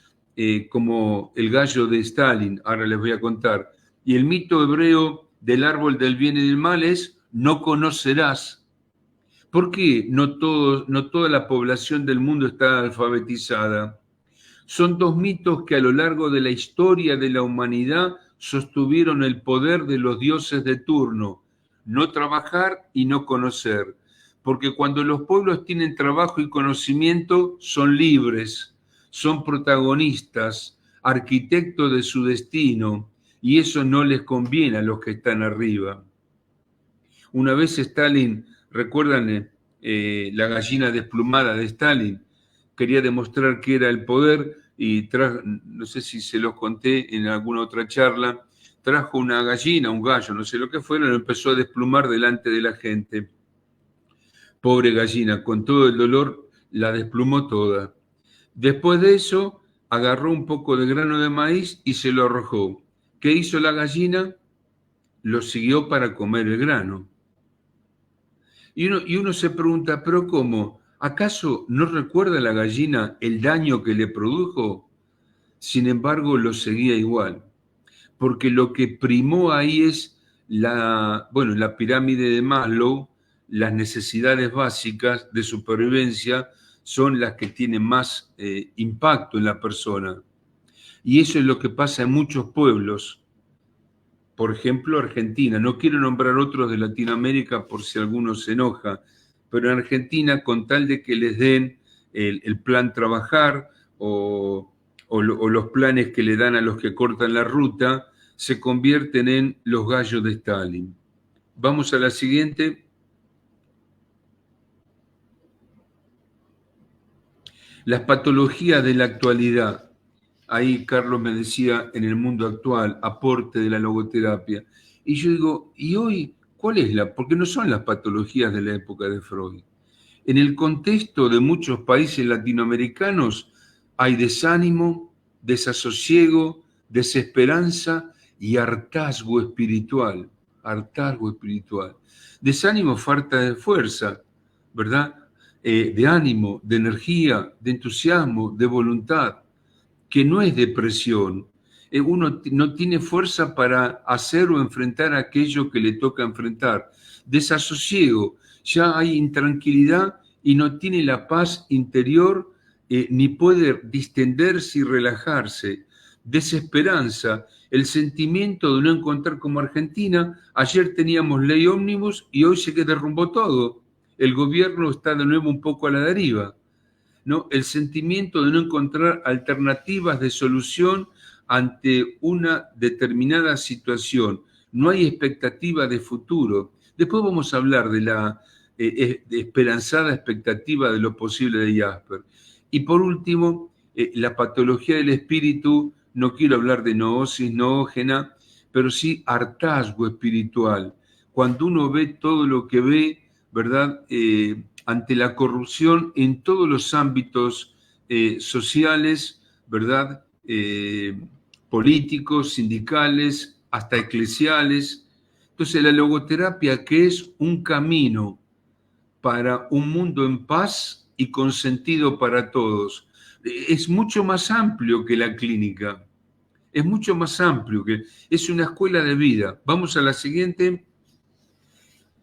como el gallo de Stalin. Ahora les voy a contar. Y el mito hebreo del árbol del bien y del mal es: no conocerás. ¿Por qué no toda la población del mundo está alfabetizada? Son dos mitos que a lo largo de la historia de la humanidad sostuvieron el poder de los dioses de turno: no trabajar y no conocer. Porque cuando los pueblos tienen trabajo y conocimiento, son libres, son protagonistas, arquitectos de su destino, y eso no les conviene a los que están arriba. Una vez Stalin, ¿recuerdan la gallina desplumada de Stalin? Quería demostrar que era el poder y no sé si se los conté en alguna otra charla, trajo una gallina, un gallo, no sé lo que fuera, lo empezó a desplumar delante de la gente. Pobre gallina, con todo el dolor la desplumó toda. Después de eso, agarró un poco de grano de maíz y se lo arrojó. ¿Qué hizo la gallina? Lo siguió para comer el grano. Y uno se pregunta, ¿pero cómo? ¿Acaso no recuerda la gallina el daño que le produjo? Sin embargo, lo seguía igual, porque lo que primó ahí es la pirámide de Maslow. Las necesidades básicas de supervivencia son las que tienen más impacto en la persona. Y eso es lo que pasa en muchos pueblos. Por ejemplo, Argentina. No quiero nombrar otros de Latinoamérica por si alguno se enoja, pero en Argentina, con tal de que les den el plan trabajar o los planes que le dan a los que cortan la ruta, se convierten en los gallos de Stalin. Vamos a la siguiente. Las patologías de la actualidad. Ahí Carlos me decía, en el mundo actual, aporte de la logoterapia. Y yo digo, ¿y hoy cuál es la? Porque no son las patologías de la época de Freud. En el contexto de muchos países latinoamericanos hay desánimo, desasosiego, desesperanza y hartazgo espiritual. Hartazgo espiritual. Desánimo, falta de fuerza, ¿verdad? De ánimo, de energía, de entusiasmo, de voluntad, que no es depresión. Uno no tiene fuerza para hacer o enfrentar aquello que le toca enfrentar. Desasosiego, ya hay intranquilidad y no tiene la paz interior, ni puede distenderse y relajarse. Desesperanza, el sentimiento de no encontrar como Argentina. Ayer teníamos ley ómnibus y hoy se derrumbó todo. El gobierno está de nuevo un poco a la deriva, ¿no? El sentimiento de no encontrar alternativas de solución ante una determinada situación. No hay expectativa de futuro. Después vamos a hablar de la esperanzada expectativa de lo posible de Jasper. Y por último, la patología del espíritu. No quiero hablar de noosis noógena, pero sí hartazgo espiritual. Cuando uno ve todo lo que ve, ¿verdad? Ante la corrupción en todos los ámbitos sociales, ¿verdad? Políticos, sindicales, hasta eclesiales. Entonces, la logoterapia, que es un camino para un mundo en paz y con sentido para todos, es mucho más amplio que la clínica. Es mucho más amplio, es una escuela de vida. Vamos a la siguiente.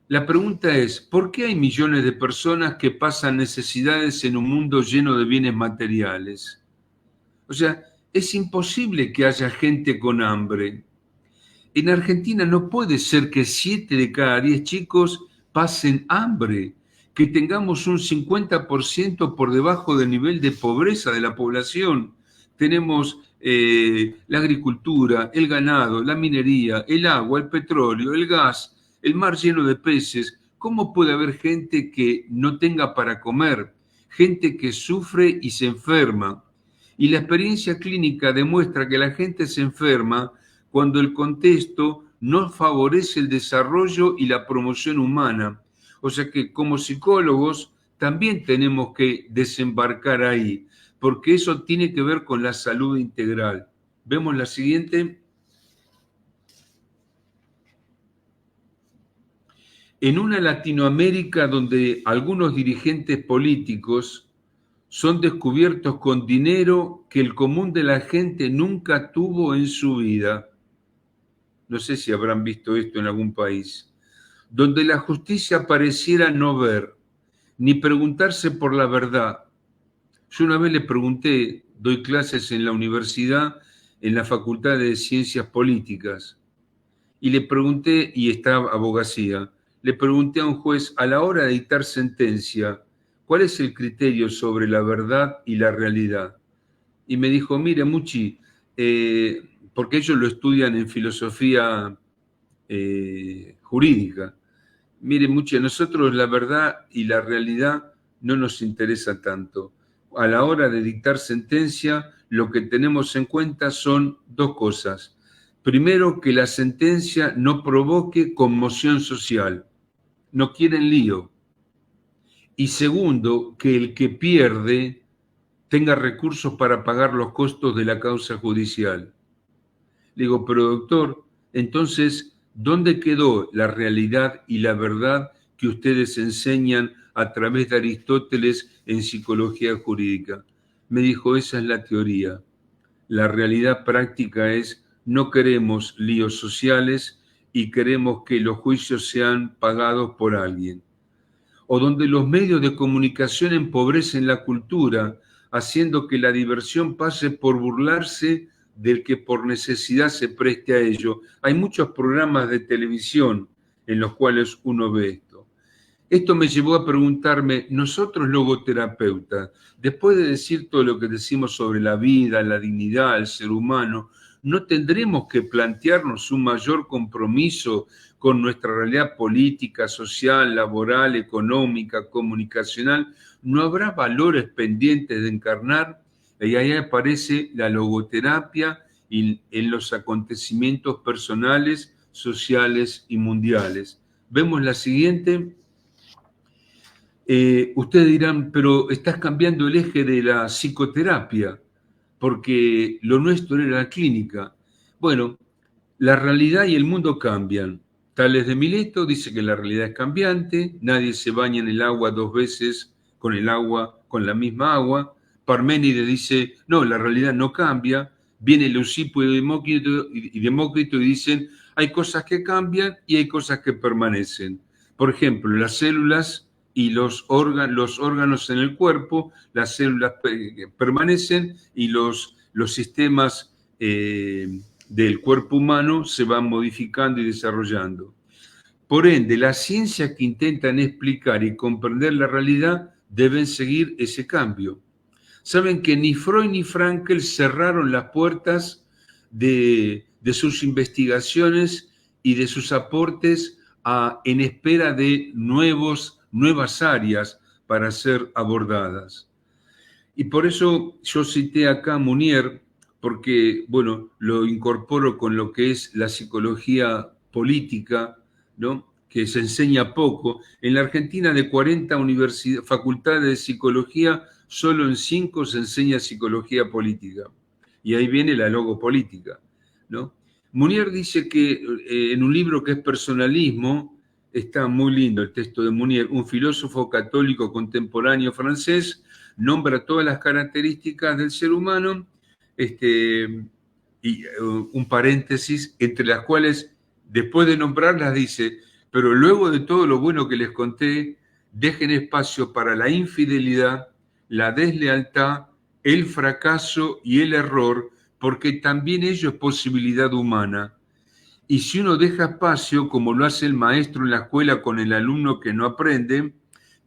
La pregunta es, ¿por qué hay millones de personas que pasan necesidades en un mundo lleno de bienes materiales? O sea, es imposible que haya gente con hambre. En Argentina no puede ser que 7 de cada 10 chicos pasen hambre, que tengamos un 50% por debajo del nivel de pobreza de la población. Tenemos la agricultura, el ganado, la minería, el agua, el petróleo, el gas, el mar lleno de peces. ¿Cómo puede haber gente que no tenga para comer? Gente que sufre y se enferma. Y la experiencia clínica demuestra que la gente se enferma cuando el contexto no favorece el desarrollo y la promoción humana. O sea que como psicólogos también tenemos que desembarcar ahí, porque eso tiene que ver con la salud integral. Vemos la siguiente. En una Latinoamérica donde algunos dirigentes políticos son descubiertos con dinero que el común de la gente nunca tuvo en su vida. No sé si habrán visto esto en algún país. Donde la justicia pareciera no ver, ni preguntarse por la verdad. Yo una vez le pregunté, doy clases en la universidad, en la Facultad de Ciencias Políticas, y le pregunté, y está abogacía, le pregunté a un juez, a la hora de dictar sentencia, ¿cuál es el criterio sobre la verdad y la realidad? Y me dijo, mire, Muchi, porque ellos lo estudian en filosofía jurídica. Mire, Muchi, a nosotros la verdad y la realidad no nos interesa tanto. A la hora de dictar sentencia, lo que tenemos en cuenta son dos cosas. Primero, que la sentencia no provoque conmoción social. No quieren lío. Y segundo, que el que pierde tenga recursos para pagar los costos de la causa judicial. Le digo, pero doctor, entonces, ¿dónde quedó la realidad y la verdad que ustedes enseñan a través de Aristóteles en psicología jurídica. Me dijo, esa es la teoría. La realidad práctica es, no queremos líos sociales y queremos que los juicios sean pagados por alguien. O donde los medios de comunicación empobrecen la cultura, haciendo que la diversión pase por burlarse del que por necesidad se preste a ello. Hay muchos programas de televisión en los cuales uno ve esto. Esto me llevó a preguntarme, nosotros logoterapeutas, después de decir todo lo que decimos sobre la vida, la dignidad, el ser humano, ¿no tendremos que plantearnos un mayor compromiso con nuestra realidad política, social, laboral, económica, comunicacional? ¿No habrá valores pendientes de encarnar? Y ahí aparece la logoterapia en los acontecimientos personales, sociales y mundiales. Vemos la siguiente. Ustedes dirán, pero estás cambiando el eje de la psicoterapia, porque lo nuestro era la clínica. Bueno, la realidad y el mundo cambian. Tales de Mileto dice que la realidad es cambiante, nadie se baña en el agua 2 veces con la misma agua. Parménides dice, no, la realidad no cambia. Viene Leucipo y Demócrito y dicen, hay cosas que cambian y hay cosas que permanecen. Por ejemplo, las células y los órganos en el cuerpo, las células permanecen y los sistemas del cuerpo humano se van modificando y desarrollando. Por ende, las ciencias que intentan explicar y comprender la realidad deben seguir ese cambio. Saben que ni Freud ni Frankl cerraron las puertas de sus investigaciones y de sus aportes en espera de nuevas áreas para ser abordadas. Y por eso yo cité acá a Munier, porque, bueno, lo incorporo con lo que es la psicología política, ¿no?, que se enseña poco. En la Argentina, de 40 facultades de psicología, solo en 5 se enseña psicología política. Y ahí viene la logopolítica, ¿no? Munier dice que en un libro que es Personalismo, está muy lindo el texto de Munier, un filósofo católico contemporáneo francés, nombra todas las características del ser humano, y un paréntesis, entre las cuales, después de nombrarlas, dice, pero luego de todo lo bueno que les conté, dejen espacio para la infidelidad, la deslealtad, el fracaso y el error, porque también ello es posibilidad humana. Y si uno deja espacio, como lo hace el maestro en la escuela con el alumno que no aprende,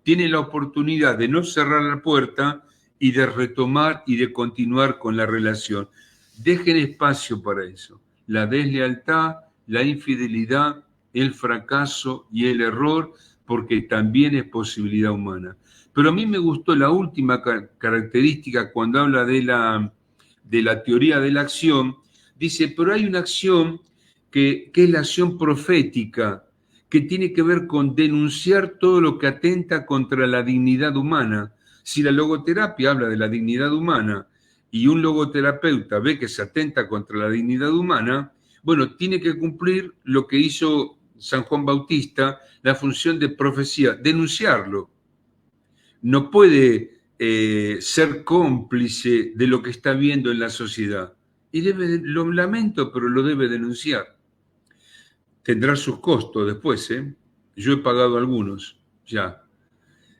tiene la oportunidad de no cerrar la puerta y de retomar y de continuar con la relación. Dejen espacio para eso. La deslealtad, la infidelidad, el fracaso y el error, porque también es posibilidad humana. Pero a mí me gustó la última característica cuando habla de la teoría de la acción. Dice, pero hay una acción que es la acción profética, que tiene que ver con denunciar todo lo que atenta contra la dignidad humana. Si la logoterapia habla de la dignidad humana y un logoterapeuta ve que se atenta contra la dignidad humana, bueno, tiene que cumplir lo que hizo San Juan Bautista, la función de profecía, denunciarlo. No puede ser cómplice de lo que está viendo en la sociedad. Y lo lamento, pero lo debe denunciar. Tendrá sus costos después, ¿eh? Yo he pagado algunos ya.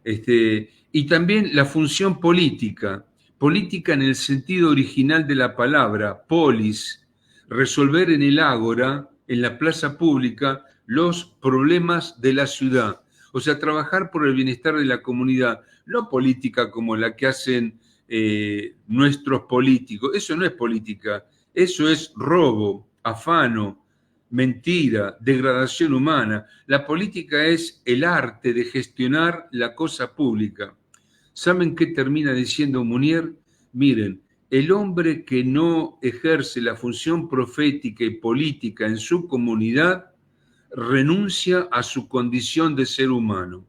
Y también la función política en el sentido original de la palabra, polis, resolver en el ágora, en la plaza pública, los problemas de la ciudad. O sea, trabajar por el bienestar de la comunidad, no política como la que hacen nuestros políticos. Eso no es política, eso es robo, afano, mentira, degradación humana. La política es el arte de gestionar la cosa pública. ¿Saben qué termina diciendo Munier? Miren, el hombre que no ejerce la función profética y política en su comunidad renuncia a su condición de ser humano.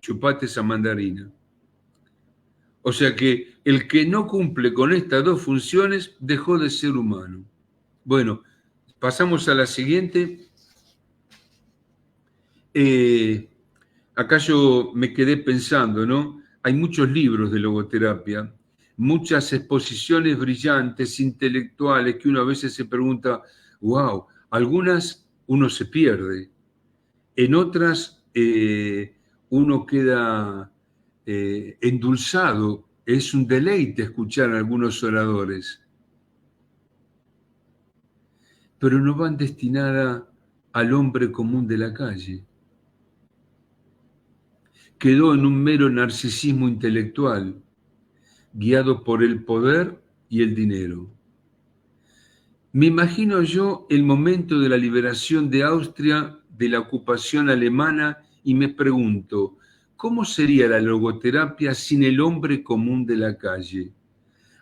Chupate esa mandarina. O sea que el que no cumple con estas dos funciones dejó de ser humano. Bueno, pasamos a la siguiente. acá yo me quedé pensando, ¿no? Hay muchos libros de logoterapia, muchas exposiciones brillantes, intelectuales, que uno a veces se pregunta, wow, algunas uno se pierde, en otras uno queda endulzado, es un deleite escuchar a algunos oradores, pero no van destinadas al hombre común de la calle. Quedó en un mero narcisismo intelectual, guiado por el poder y el dinero. Me imagino yo el momento de la liberación de Austria de la ocupación alemana y me pregunto, ¿cómo sería la logoterapia sin el hombre común de la calle?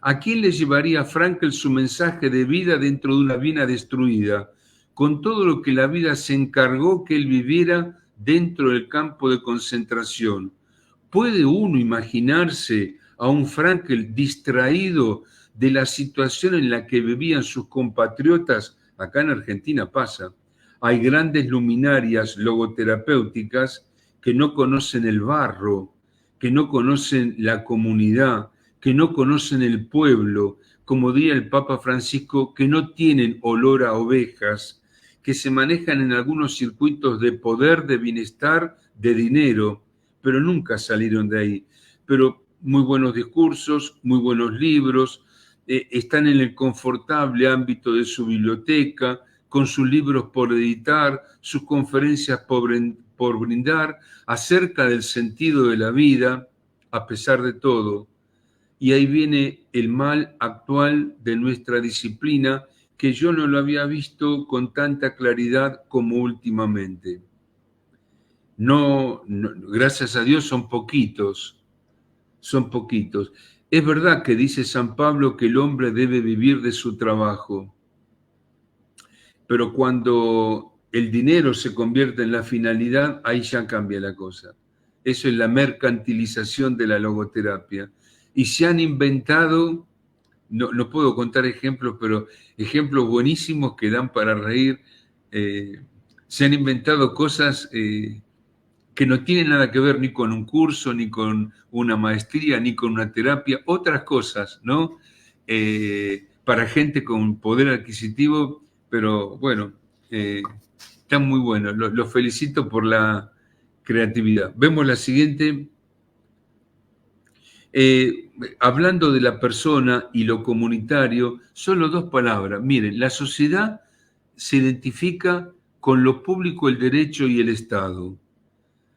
¿A quién le llevaría Frankl su mensaje de vida dentro de una Viena destruida, con todo lo que la vida se encargó que él viviera dentro del campo de concentración? ¿Puede uno imaginarse a un Frankl distraído de la situación en la que vivían sus compatriotas? Acá en Argentina pasa. Hay grandes luminarias logoterapéuticas que no conocen el barro, que no conocen la comunidad, que no conocen el pueblo, como diría el Papa Francisco, que no tienen olor a ovejas, que se manejan en algunos circuitos de poder, de bienestar, de dinero, pero nunca salieron de ahí. Pero muy buenos discursos, muy buenos libros, están en el confortable ámbito de su biblioteca, con sus libros por editar, sus conferencias por brindar, acerca del sentido de la vida, a pesar de todo. Y ahí viene el mal actual de nuestra disciplina, que yo no lo había visto con tanta claridad como últimamente. No, gracias a Dios son poquitos, son poquitos. Es verdad que dice San Pablo que el hombre debe vivir de su trabajo, pero cuando el dinero se convierte en la finalidad, ahí ya cambia la cosa. Eso es la mercantilización de la logoterapia. Y se han inventado, no puedo contar ejemplos, pero ejemplos buenísimos que dan para reír. Se han inventado cosas que no tienen nada que ver ni con un curso, ni con una maestría, ni con una terapia, otras cosas, ¿no? Para gente con poder adquisitivo, pero bueno, están muy buenos. Los felicito por la creatividad. Vemos la siguiente. Hablando de la persona y lo comunitario, solo dos palabras. Miren, la sociedad se identifica con lo público, el derecho y el Estado.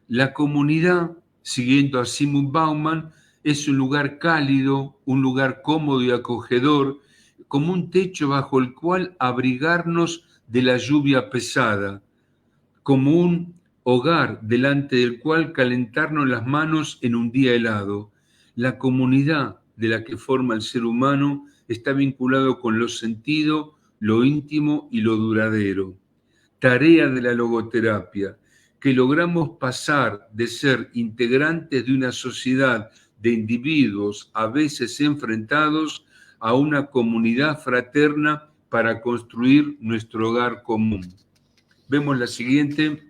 La comunidad, siguiendo a Simon Bauman, es un lugar cálido, un lugar cómodo y acogedor, como un techo bajo el cual abrigarnos de la lluvia pesada, como un hogar delante del cual calentarnos las manos en un día helado. La comunidad de la que forma el ser humano está vinculado con lo sentido, lo íntimo y lo duradero. Tarea de la logoterapia, que logramos pasar de ser integrantes de una sociedad de individuos a veces enfrentados a una comunidad fraterna para construir nuestro hogar común. Vemos la siguiente.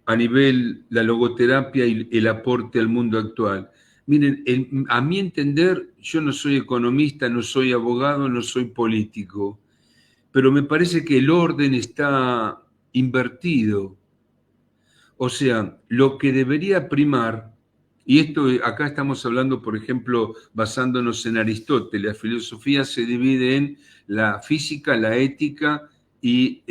A nivel la logoterapia y el aporte al mundo actual. Miren, a mi entender, yo no soy economista, no soy abogado, no soy político, pero me parece que el orden está invertido. O sea, lo que debería primar, y esto acá estamos hablando, por ejemplo, basándonos en Aristóteles, la filosofía se divide en la física, la ética y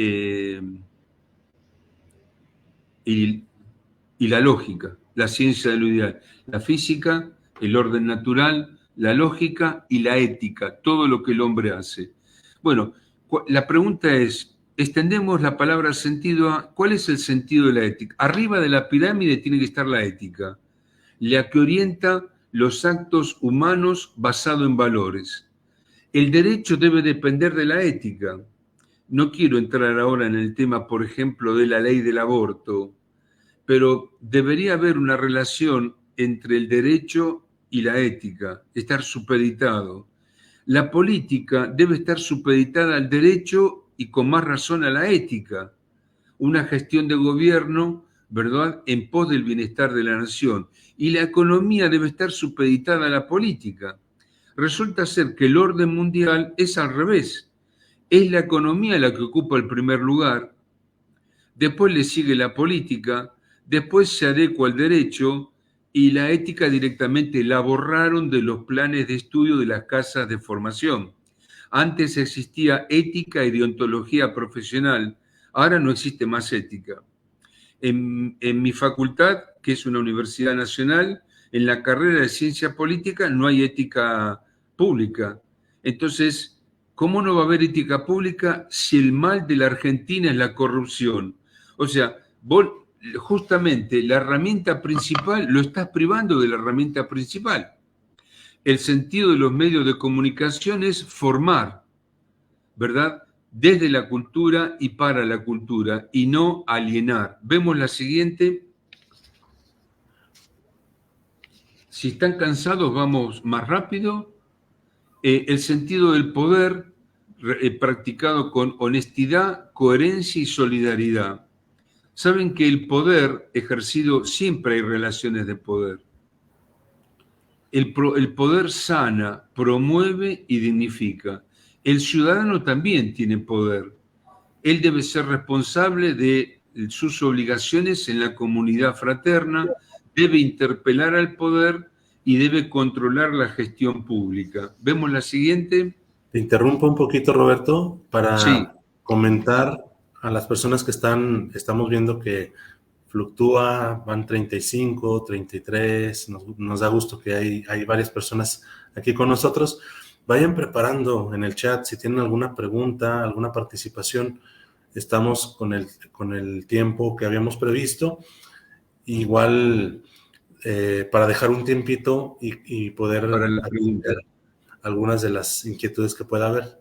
la lógica, la ciencia de lo ideal. La física, el orden natural, la lógica y la ética, todo lo que el hombre hace. Bueno, la pregunta es, extendemos la palabra sentido a, ¿cuál es el sentido de la ética? Arriba de la pirámide tiene que estar la ética, la que orienta los actos humanos basado en valores. El derecho debe depender de la ética. No quiero entrar ahora en el tema, por ejemplo, de la ley del aborto, pero debería haber una relación entre el derecho y la ética, estar supeditado. La política debe estar supeditada al derecho y con más razón a la ética. Una gestión de gobierno, ¿verdad?, en pos del bienestar de la nación. Y la economía debe estar supeditada a la política. Resulta ser que el orden mundial es al revés. Es la economía la que ocupa el primer lugar, después le sigue la política, después se adecua al derecho y la ética directamente la borraron de los planes de estudio de las casas de formación. Antes existía ética y deontología profesional, ahora no existe más ética. En mi facultad, que es una universidad nacional, en la carrera de ciencia política no hay ética pública. Entonces, ¿cómo no va a haber ética pública si el mal de la Argentina es la corrupción? O sea, vos justamente la herramienta principal lo estás privando de la herramienta principal. El sentido de los medios de comunicación es formar, ¿verdad?, desde la cultura y para la cultura, y no alienar. Vemos la siguiente. Si están cansados, vamos más rápido. El sentido del poder practicado con honestidad, coherencia y solidaridad. Saben que el poder ejercido, siempre hay relaciones de poder. El poder sana, promueve y dignifica. El ciudadano también tiene poder. Él debe ser responsable de sus obligaciones en la comunidad fraterna, debe interpelar al poder y debe controlar la gestión pública. ¿Vemos la siguiente? Te interrumpo un poquito, Roberto, Sí. para comentar a las personas que estamos viendo que fluctúa, van 35, 33, nos da gusto que hay varias personas aquí con nosotros. Vayan preparando en el chat si tienen alguna pregunta, alguna participación. Estamos con el tiempo que habíamos previsto. Igual, para dejar un tiempito y poder Para la pregunta. atender algunas de las inquietudes que pueda haber.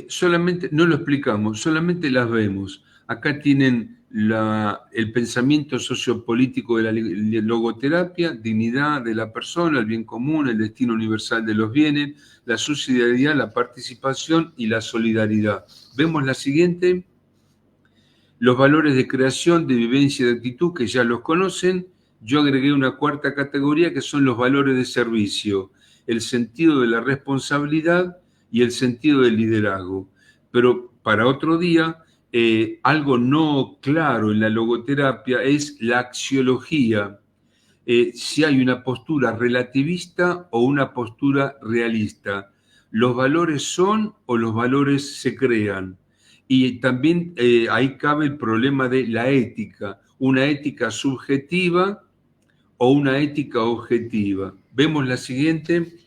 Solamente, no lo explicamos, solamente las vemos. Acá tienen el pensamiento sociopolítico de la logoterapia, dignidad de la persona, el bien común, el destino universal de los bienes, la subsidiariedad, la participación y la solidaridad. Vemos la siguiente. Los valores de creación, de vivencia y de actitud, que ya los conocen. Yo agregué una cuarta categoría que son los valores de servicio, el sentido de la responsabilidad y el sentido del liderazgo. Pero para otro día, algo no claro en la logoterapia es la axiología, si hay una postura relativista o una postura realista. ¿Los valores son o los valores se crean? Y también ahí cabe el problema de la ética, una ética subjetiva o una ética objetiva. Vemos la siguiente.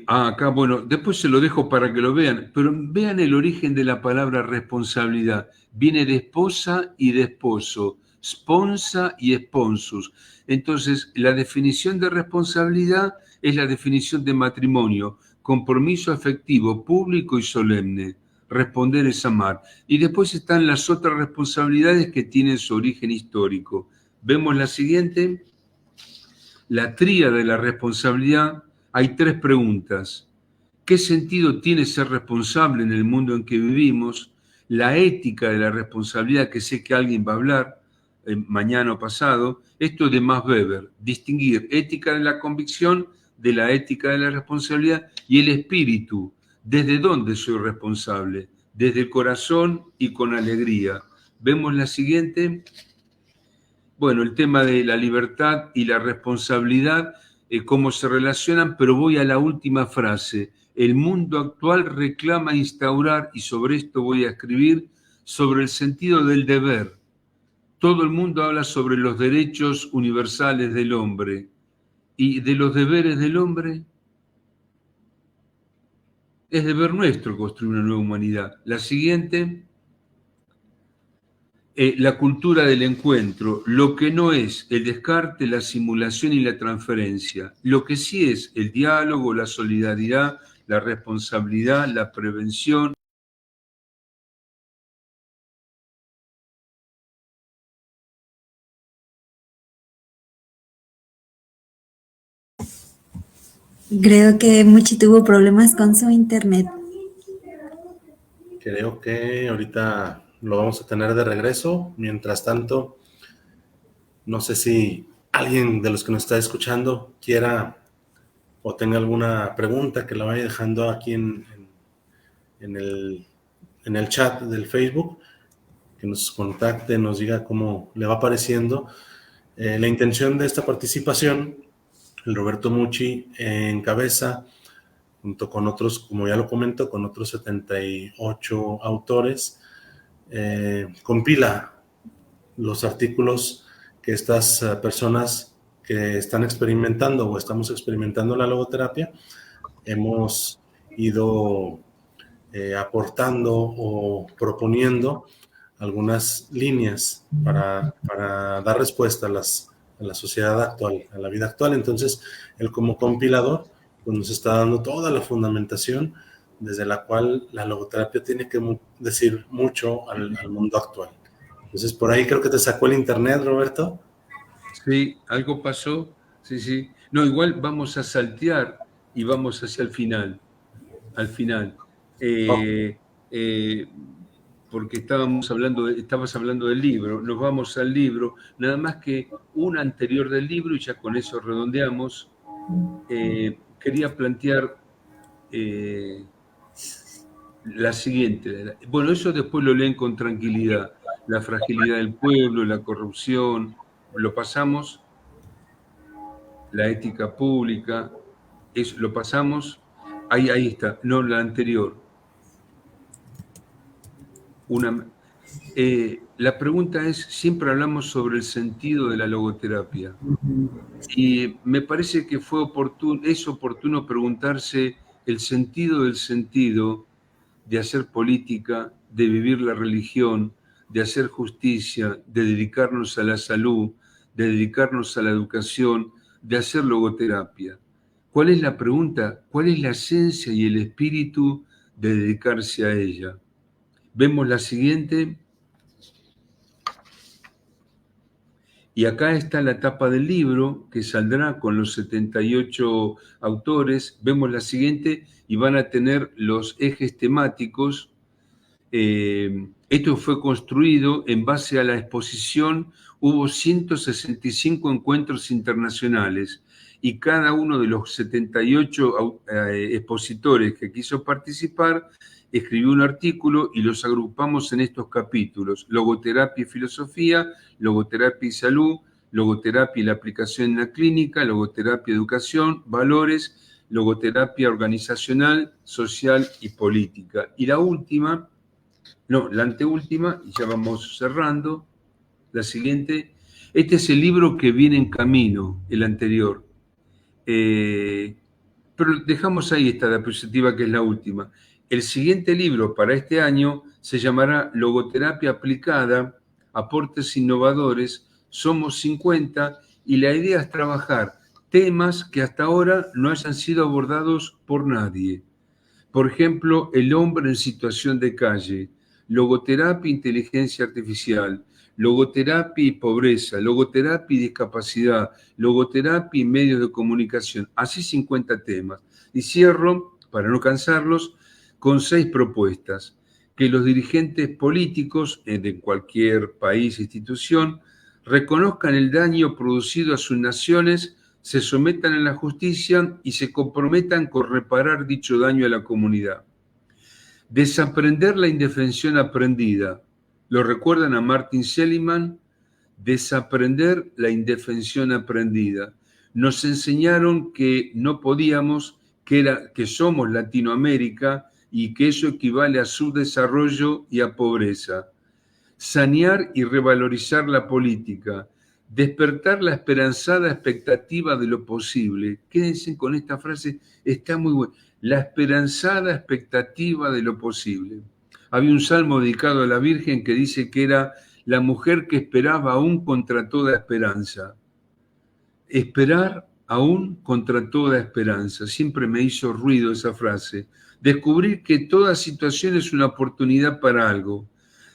Acá, bueno, después se lo dejo para que lo vean, pero vean el origen de la palabra responsabilidad. Viene de esposa y de esposo, sponsa y sponsus. Entonces, la definición de responsabilidad es la definición de matrimonio, compromiso afectivo, público y solemne. Responder es amar. Y después están las otras responsabilidades que tienen su origen histórico. Vemos la siguiente. La tríada de la responsabilidad. Hay tres preguntas. ¿Qué sentido tiene ser responsable en el mundo en que vivimos? La ética de la responsabilidad, que sé que alguien va a hablar mañana o pasado. Esto es de Max Weber, distinguir ética de la convicción de la ética de la responsabilidad y el espíritu. ¿Desde dónde soy responsable? Desde el corazón y con alegría. Vemos la siguiente. Bueno, el tema de la libertad y la responsabilidad, cómo se relacionan, pero voy a la última frase. El mundo actual reclama instaurar, y sobre esto voy a escribir, sobre el sentido del deber. Todo el mundo habla sobre los derechos universales del hombre. ¿Y de los deberes del hombre? Es deber nuestro construir una nueva humanidad. La siguiente. La cultura del encuentro, lo que no es el descarte, la simulación y la transferencia, lo que sí es el diálogo, la solidaridad, la responsabilidad, la prevención. Creo que Muchi tuvo problemas con su internet. Creo que ahorita lo vamos a tener de regreso. Mientras tanto, no sé si alguien de los que nos está escuchando quiera o tenga alguna pregunta que la vaya dejando aquí en el chat del Facebook, que nos contacte, nos diga cómo le va pareciendo. La intención de esta participación, el Roberto Muchi encabeza, junto con otros, como ya lo comento, con otros 78 autores, compila los artículos que estas personas que están experimentando o estamos experimentando la logoterapia hemos ido aportando o proponiendo algunas líneas para dar respuesta a la sociedad actual, a la vida actual. Entonces, él como compilador pues nos está dando toda la fundamentación desde la cual la logoterapia tiene que decir mucho al mundo actual. Entonces, por ahí creo que te sacó el internet, Roberto. Sí, algo pasó. Sí, sí. No, igual vamos a saltear y vamos hacia el final. Al final. Oh, Eh, porque estabas hablando del libro, nos vamos al libro, nada más que una anterior del libro, y ya con eso redondeamos. Quería plantear la siguiente. Bueno, eso después lo leen con tranquilidad. La fragilidad del pueblo, la corrupción, lo pasamos, la ética pública, eso, lo pasamos. Ahí está, no la anterior. La pregunta es, siempre hablamos sobre el sentido de la logoterapia y me parece que es oportuno preguntarse el sentido del sentido de hacer política, de vivir la religión, de hacer justicia, de dedicarnos a la salud, de dedicarnos a la educación, de hacer logoterapia. ¿Cuál es la pregunta? ¿Cuál es la esencia y el espíritu de dedicarse a ella? Vemos la siguiente. Y acá está la tapa del libro que saldrá con los 78 autores. Vemos la siguiente y van a tener los ejes temáticos. Esto fue construido en base a la exposición. Hubo 165 encuentros internacionales y cada uno de los 78 expositores que quiso participar escribió un artículo y los agrupamos en estos capítulos: logoterapia y filosofía, logoterapia y salud, logoterapia y la aplicación en la clínica, logoterapia y educación, valores, logoterapia organizacional, social y política. Y la última, no, la anteúltima, y ya vamos cerrando, la siguiente. Este es el libro que viene en camino, el anterior. Pero dejamos ahí esta diapositiva que es la última. El siguiente libro para este año se llamará Logoterapia aplicada, aportes innovadores, somos 50, y la idea es trabajar temas que hasta ahora no hayan sido abordados por nadie. Por ejemplo, el hombre en situación de calle, logoterapia e inteligencia artificial, logoterapia y pobreza, logoterapia y discapacidad, logoterapia y medios de comunicación, así 50 temas. Y cierro, para no cansarlos, con 6 propuestas: que los dirigentes políticos de cualquier país e institución reconozcan el daño producido a sus naciones, se sometan a la justicia y se comprometan con reparar dicho daño a la comunidad. Desaprender la indefensión aprendida. ¿Lo recuerdan a Martin Seligman? Desaprender la indefensión aprendida. Nos enseñaron que no podíamos, que somos Latinoamérica y que eso equivale a subdesarrollo y a pobreza. Sanear y revalorizar la política. Despertar la esperanzada expectativa de lo posible. Quédense con esta frase, está muy buena. La esperanzada expectativa de lo posible. Había un salmo dedicado a la Virgen que dice que era la mujer que esperaba aún contra toda esperanza. Esperar aún contra toda esperanza. Siempre me hizo ruido esa frase. Descubrir que toda situación es una oportunidad para algo.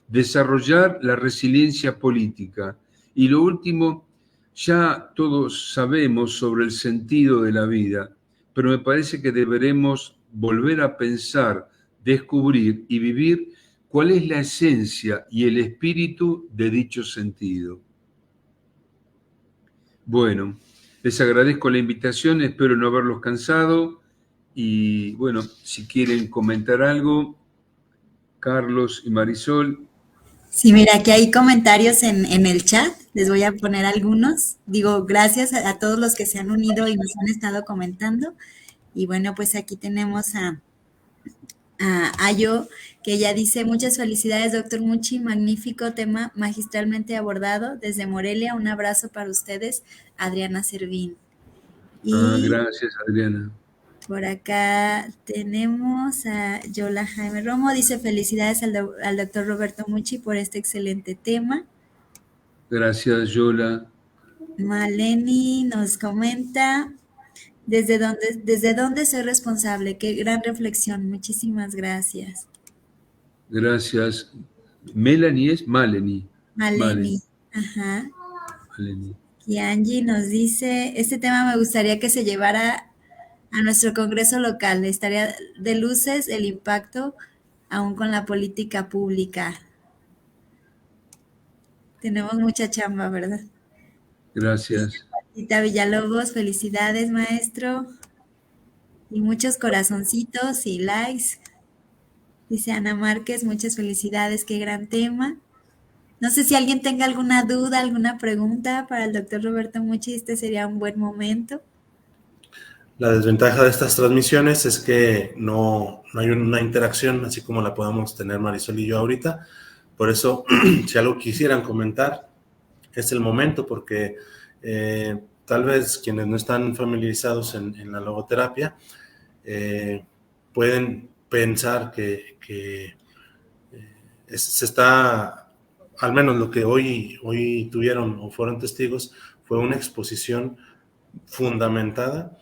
Desarrollar la resiliencia política. Y lo último, ya todos sabemos sobre el sentido de la vida, pero me parece que deberemos volver a pensar, descubrir y vivir cuál es la esencia y el espíritu de dicho sentido. Bueno, les agradezco la invitación, espero no haberlos cansado y bueno, si quieren comentar algo, Carlos y Marisol. Sí, mira, aquí hay comentarios en el chat, les voy a poner algunos. Digo, gracias a todos los que se han unido y nos han estado comentando. Y bueno, pues aquí tenemos a Ayo, que ella dice, muchas felicidades, doctor Muchi, magnífico tema magistralmente abordado. Desde Morelia, un abrazo para ustedes, Adriana Servín. Y Gracias, Adriana. por acá tenemos a Yola Jaime Romo, dice felicidades al doctor Roberto Muchi por este excelente tema. Gracias, Yola. Maleni nos comenta, ¿desde dónde soy responsable? Qué gran reflexión, muchísimas gracias. Gracias. Melanie es Maleni. Maleni, ajá. Maleni. Y Angie nos dice, este tema me gustaría que se llevara a nuestro congreso local, estaría de luces el impacto aún con la política pública. Tenemos mucha chamba, ¿verdad? Gracias. Tita Villalobos, felicidades, maestro. Y muchos corazoncitos y likes. Dice Ana Márquez, muchas felicidades, qué gran tema. No sé si alguien tenga alguna duda, alguna pregunta para el doctor Roberto Muchi, este sería un buen momento. La desventaja de estas transmisiones es que no hay una interacción así como la podemos tener Marisol y yo ahorita. Por eso, si algo quisieran comentar, es el momento, porque tal vez quienes no están familiarizados en la logoterapia pueden pensar que se está, al menos lo que hoy tuvieron o fueron testigos, fue una exposición fundamentada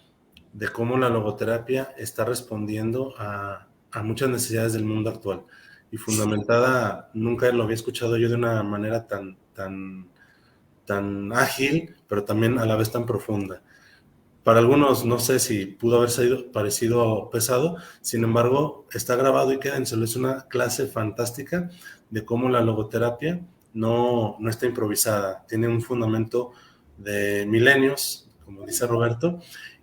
de cómo la logoterapia está respondiendo a muchas necesidades del mundo actual, y fundamentada, nunca lo había escuchado yo de una manera tan ágil, pero también a la vez tan profunda. Para algunos no sé si pudo haber parecido pesado, sin embargo está grabado y quédenselo, es una clase fantástica de cómo la logoterapia no está improvisada, tiene un fundamento de milenios, como dice Roberto,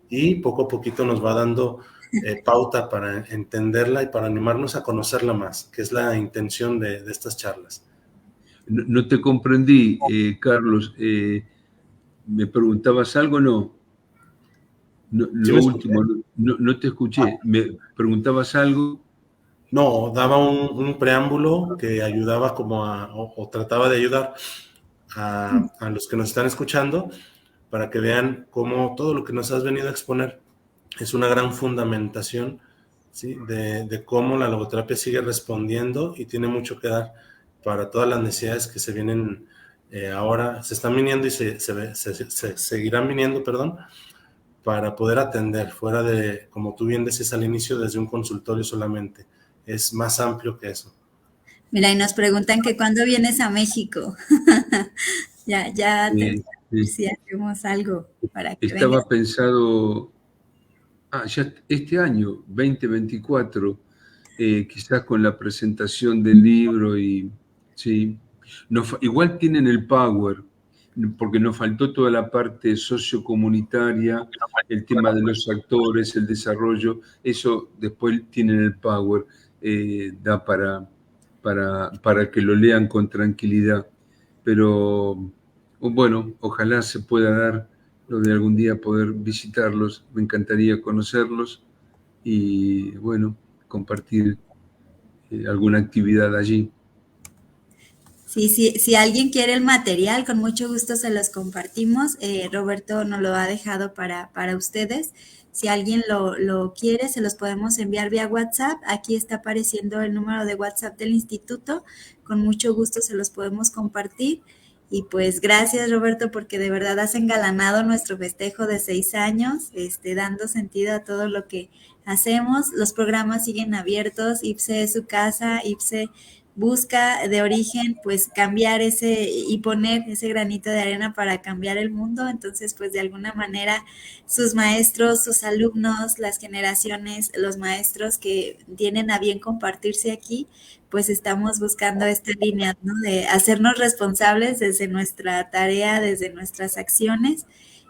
y poco a poquito nos va dando pauta para entenderla y para animarnos a conocerla más, que es la intención de estas charlas. No te comprendí, Carlos. ¿Me preguntabas algo? No. ¿Sí Lo me último, escuché? no te escuché. ¿Me preguntabas algo? No, daba un preámbulo que ayudaba o trataba de ayudar a los que nos están escuchando para que vean cómo todo lo que nos has venido a exponer es una gran fundamentación, ¿sí? de cómo la logoterapia sigue respondiendo y tiene mucho que dar para todas las necesidades que se vienen ahora, se están viniendo y se seguirán viniendo, perdón, para poder atender fuera de, como tú bien decías al inicio, desde un consultorio solamente. Es más amplio que eso. Mira, y nos preguntan que cuándo vienes a México. Ya Sí. si hacemos algo para que vengas. Estaba pensado, ya este año, 2024, quizás con la presentación del libro y sí. Igual tienen el Power, porque nos faltó toda la parte sociocomunitaria, el tema de los actores, el desarrollo, eso después tienen el Power, da para que lo lean con tranquilidad. Pero bueno, ojalá se pueda dar lo de algún día poder visitarlos, me encantaría conocerlos y bueno, compartir alguna actividad allí. Sí, si alguien quiere el material, con mucho gusto se los compartimos. Roberto nos lo ha dejado para ustedes. Si alguien lo quiere, se los podemos enviar vía WhatsApp. Aquí está apareciendo el número de WhatsApp del instituto. Con mucho gusto se los podemos compartir. Y pues gracias, Roberto, porque de verdad has engalanado nuestro festejo de 6 años, dando sentido a todo lo que hacemos. Los programas siguen abiertos. IPSE es su casa, IPSE busca de origen pues cambiar ese y poner ese granito de arena para cambiar el mundo. Entonces pues de alguna manera sus maestros, sus alumnos, las generaciones, los maestros que tienen a bien compartirse aquí, pues estamos buscando esta línea, ¿no? De hacernos responsables desde nuestra tarea, desde nuestras acciones.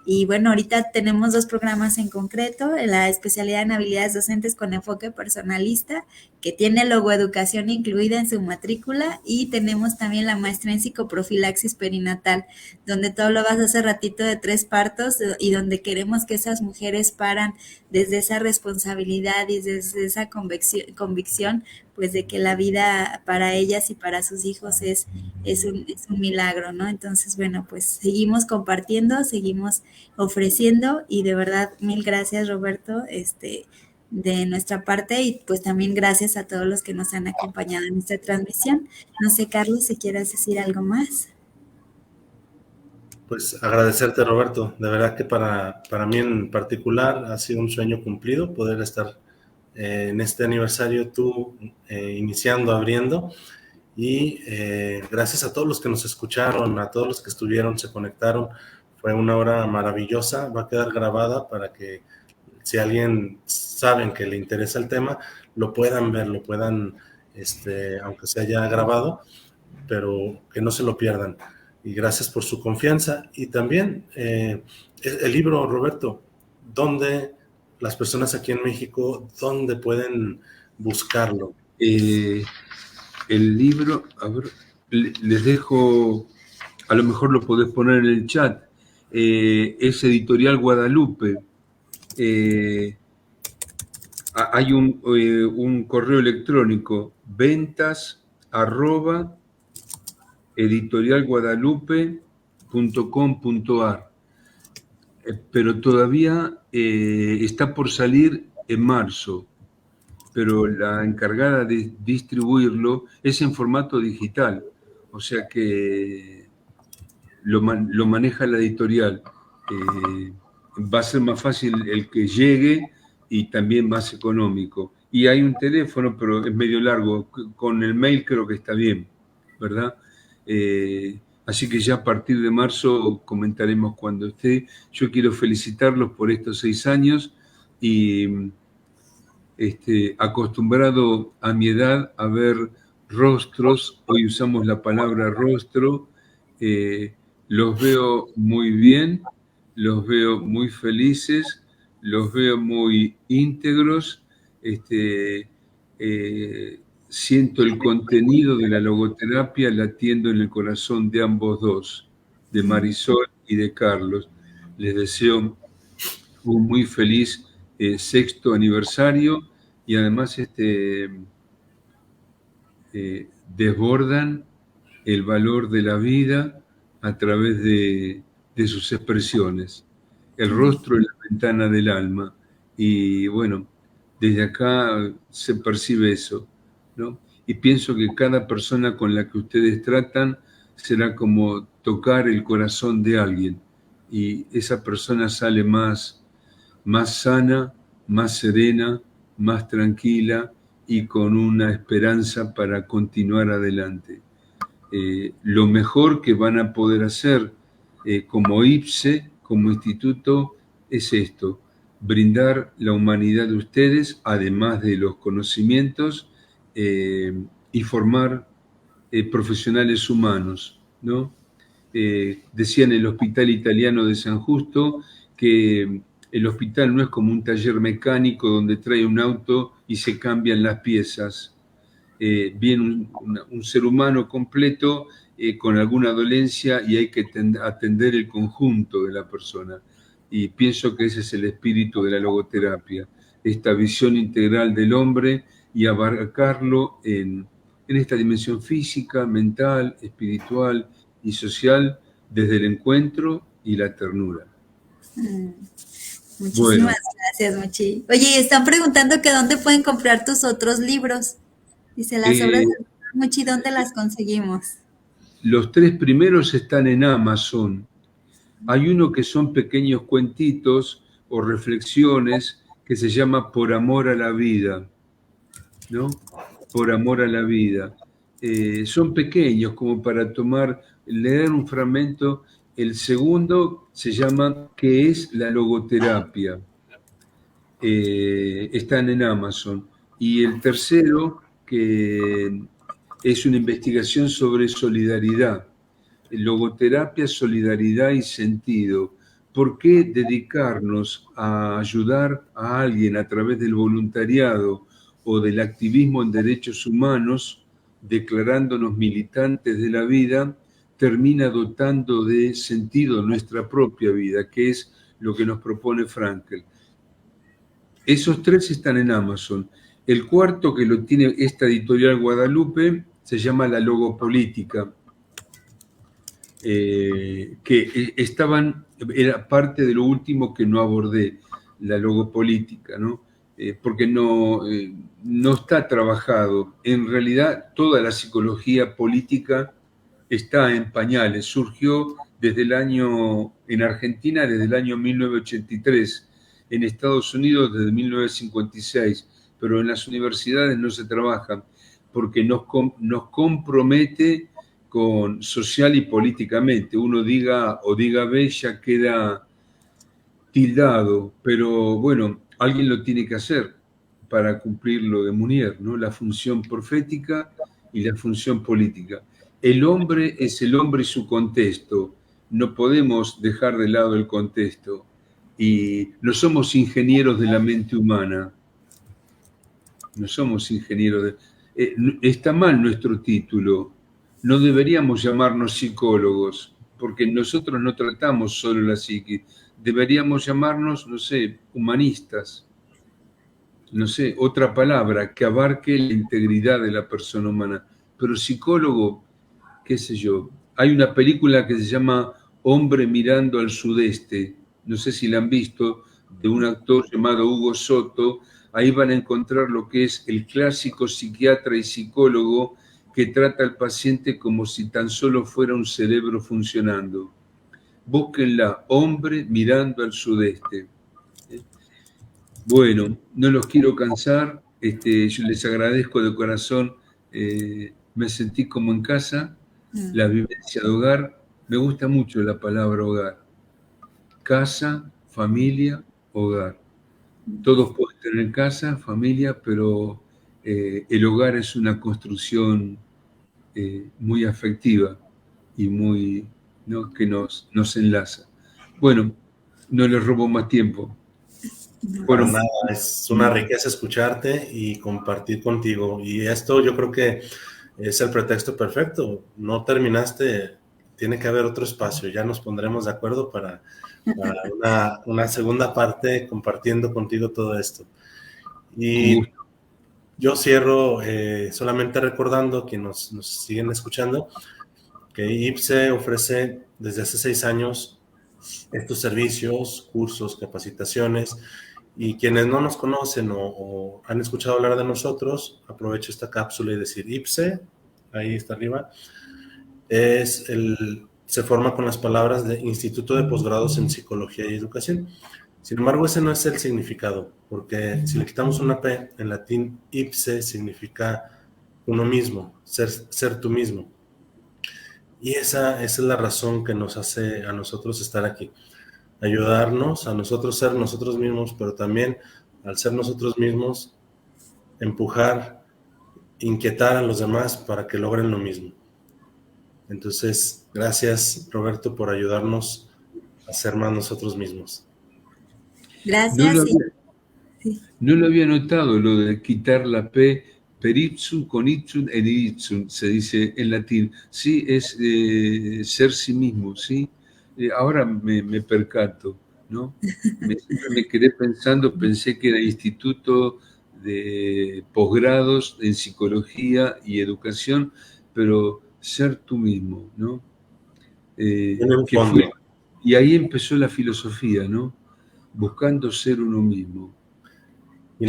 Y bueno, ahorita tenemos 2 programas en concreto, la especialidad en habilidades docentes con enfoque personalista, que tiene logoeducación incluida en su matrícula, y tenemos también la maestría en psicoprofilaxis perinatal, donde tú hablabas hace ratito de 3 partos y donde queremos que esas mujeres paran desde esa responsabilidad y desde esa convicción pues de que la vida para ellas y para sus hijos es un milagro, ¿no? Entonces, bueno, pues seguimos compartiendo, seguimos ofreciendo, y de verdad, mil gracias, Roberto, de nuestra parte, y pues también gracias a todos los que nos han acompañado en esta transmisión. No sé, Carlos, si quieres decir algo más. Pues agradecerte, Roberto. De verdad que para mí en particular ha sido un sueño cumplido poder estar en este aniversario tú iniciando, abriendo. Y gracias a todos los que nos escucharon, a todos los que estuvieron, se conectaron. Fue una hora maravillosa, va a quedar grabada para que si alguien saben que le interesa el tema, lo puedan ver, lo puedan, aunque se haya grabado, pero que no se lo pierdan. Y gracias por su confianza. Y también el libro, Roberto, ¿dónde las personas aquí en México, dónde pueden buscarlo? El libro, a ver, les dejo, a lo mejor lo podés poner en el chat, es Editorial Guadalupe. Hay un correo electrónico, ventas@editorialguadalupe.com.ar, pero todavía está por salir en marzo, pero la encargada de distribuirlo es en formato digital, o sea que lo maneja la editorial. Va a ser más fácil el que llegue y también más económico. Y hay un teléfono, pero es medio largo. Con el mail creo que está bien, ¿verdad? Así que ya a partir de marzo comentaremos cuando esté. Yo quiero felicitarlos por estos 6 años y acostumbrado a mi edad a ver rostros, hoy usamos la palabra rostro, los veo muy bien, los veo muy felices, los veo muy íntegros, siento el contenido de la logoterapia latiendo en el corazón de ambos dos, de Marisol y de Carlos. Les deseo un muy feliz 6º aniversario, y además desbordan el valor de la vida a través de sus expresiones. El rostro es la ventana del alma, y bueno, desde acá se percibe eso, ¿no? Y pienso que cada persona con la que ustedes tratan será como tocar el corazón de alguien, y esa persona sale más sana, más serena, más tranquila y con una esperanza para continuar adelante. Lo mejor que van a poder hacer como IPSE, como instituto, es esto: brindar la humanidad de ustedes, además de los conocimientos, y formar profesionales humanos, ¿no? Decía en el Hospital Italiano de San Justo que el hospital no es como un taller mecánico donde trae un auto y se cambian las piezas. Viene un ser humano completo con alguna dolencia y hay que atender el conjunto de la persona. Y pienso que ese es el espíritu de la logoterapia, esta visión integral del hombre y abarcarlo en esta dimensión física, mental, espiritual y social, desde el encuentro y la ternura. Muchísimas gracias, Mochi. Oye, están preguntando que dónde pueden comprar tus otros libros. Dice, las obras de Mochi, ¿dónde las conseguimos? Los 3 primeros están en Amazon. Hay uno que son pequeños cuentitos o reflexiones que se llama Por amor a la vida, ¿no? Por amor a la vida. son pequeños como para leer un fragmento. El segundo se llama ¿Qué es la logoterapia? Están en Amazon. Y el tercero, que es una investigación sobre solidaridad. Logoterapia, solidaridad y sentido. ¿Por qué dedicarnos a ayudar a alguien a través del voluntariado o del activismo en derechos humanos, declarándonos militantes de la vida, termina dotando de sentido nuestra propia vida, que es lo que nos propone Frankl? Esos tres están en Amazon. El cuarto, que lo tiene esta editorial Guadalupe, se llama La Logopolítica, que era parte de lo último que no abordé, la logopolítica, ¿no? Porque no está trabajado. En realidad, toda la psicología política está en pañales. Surgió en Argentina desde el año 1983, en Estados Unidos desde 1956, pero en las universidades no se trabaja porque nos compromete con social y políticamente. Uno diga o diga B, ya queda tildado, pero bueno, alguien lo tiene que hacer para cumplir lo de Munier, ¿no? La función profética y la función política. El hombre es el hombre y su contexto. No podemos dejar de lado el contexto. Y no somos ingenieros de la mente humana. No somos ingenieros está mal nuestro título. No deberíamos llamarnos psicólogos, porque nosotros no tratamos solo la psique. Deberíamos llamarnos, no sé, humanistas. No sé, otra palabra que abarque la integridad de la persona humana. Pero psicólogo, qué sé yo. Hay una película que se llama Hombre mirando al sudeste. No sé si la han visto, de un actor llamado Hugo Soto. Ahí van a encontrar lo que es el clásico psiquiatra y psicólogo que trata al paciente como si tan solo fuera un cerebro funcionando. Búsquenla, Hombre mirando al sudeste. Bueno, no los quiero cansar. Yo les agradezco de corazón. Me sentí como en casa. La vivencia de hogar. Me gusta mucho la palabra hogar. Casa, familia, hogar. Todos pueden tener casa, familia, pero el hogar es una construcción muy afectiva y muy, ¿no?, que nos enlaza. Bueno, no les robo más tiempo. Bueno, nada, es una riqueza escucharte y compartir contigo. Y esto yo creo que es el pretexto perfecto. No terminaste, tiene que haber otro espacio. Ya nos pondremos de acuerdo para una segunda parte compartiendo contigo todo esto. Y yo cierro solamente recordando a quienes nos siguen escuchando que IPSE ofrece desde hace 6 años estos servicios, cursos, capacitaciones, y quienes no nos conocen o han escuchado hablar de nosotros, aprovecho esta cápsula y decir IPSE, ahí está arriba, se forma con las palabras de Instituto de Posgrados en Psicología y Educación. Sin embargo, ese no es el significado, porque si le quitamos una P, en latín ipse significa uno mismo, ser tú mismo. Y esa es la razón que nos hace a nosotros estar aquí. Ayudarnos a nosotros ser nosotros mismos, pero también al ser nosotros mismos, empujar, inquietar a los demás para que logren lo mismo. Entonces, gracias, Roberto, por ayudarnos a ser más nosotros mismos. Gracias. No lo había notado, lo de quitar la P, per ipsum, con ipsum et ipsum, se dice en latín. Sí, es ser sí mismo, ¿sí? Ahora me percato, ¿no? Siempre me quedé pensé que era instituto de posgrados en psicología y educación, pero ser tú mismo, ¿no? Y ahí empezó la filosofía, ¿no? Buscando ser uno mismo. Y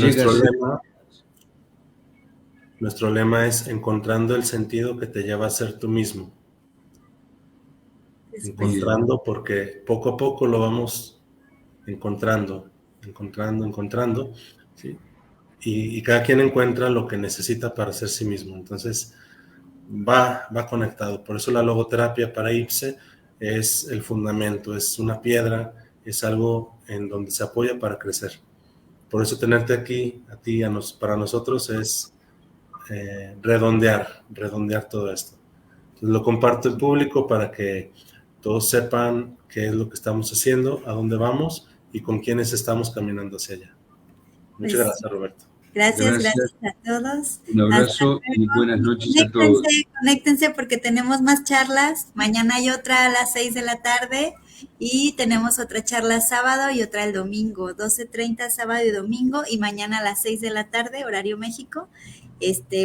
nuestro lema es encontrando el sentido que te lleva a ser tú mismo. Encontrando, porque poco a poco lo vamos encontrando, ¿sí? Y cada quien encuentra lo que necesita para ser sí mismo. Entonces, va conectado. Por eso la logoterapia para IPSE es el fundamento, es una piedra, es algo en donde se apoya para crecer. Por eso tenerte aquí, a ti, para nosotros es redondear todo esto. Entonces lo comparto al público para que todos sepan qué es lo que estamos haciendo, a dónde vamos y con quiénes estamos caminando hacia allá. Muchas gracias, Roberto. Gracias a todos. Un abrazo y buenas noches a todos. Conéctense porque tenemos más charlas. Mañana hay otra a las 6 de la tarde y tenemos otra charla sábado y otra el domingo, 12:30 sábado y domingo, y mañana a las 6 de la tarde, horario México.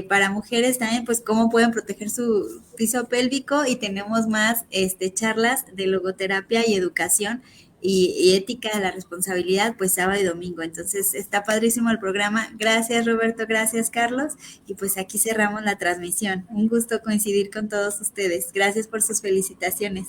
Para mujeres también, pues cómo pueden proteger su piso pélvico, y tenemos más charlas de logoterapia y educación y ética de la responsabilidad, pues sábado y domingo. Entonces está padrísimo el programa. Gracias, Roberto, gracias, Carlos, y pues aquí cerramos la transmisión. Un gusto coincidir con todos ustedes. Gracias por sus felicitaciones.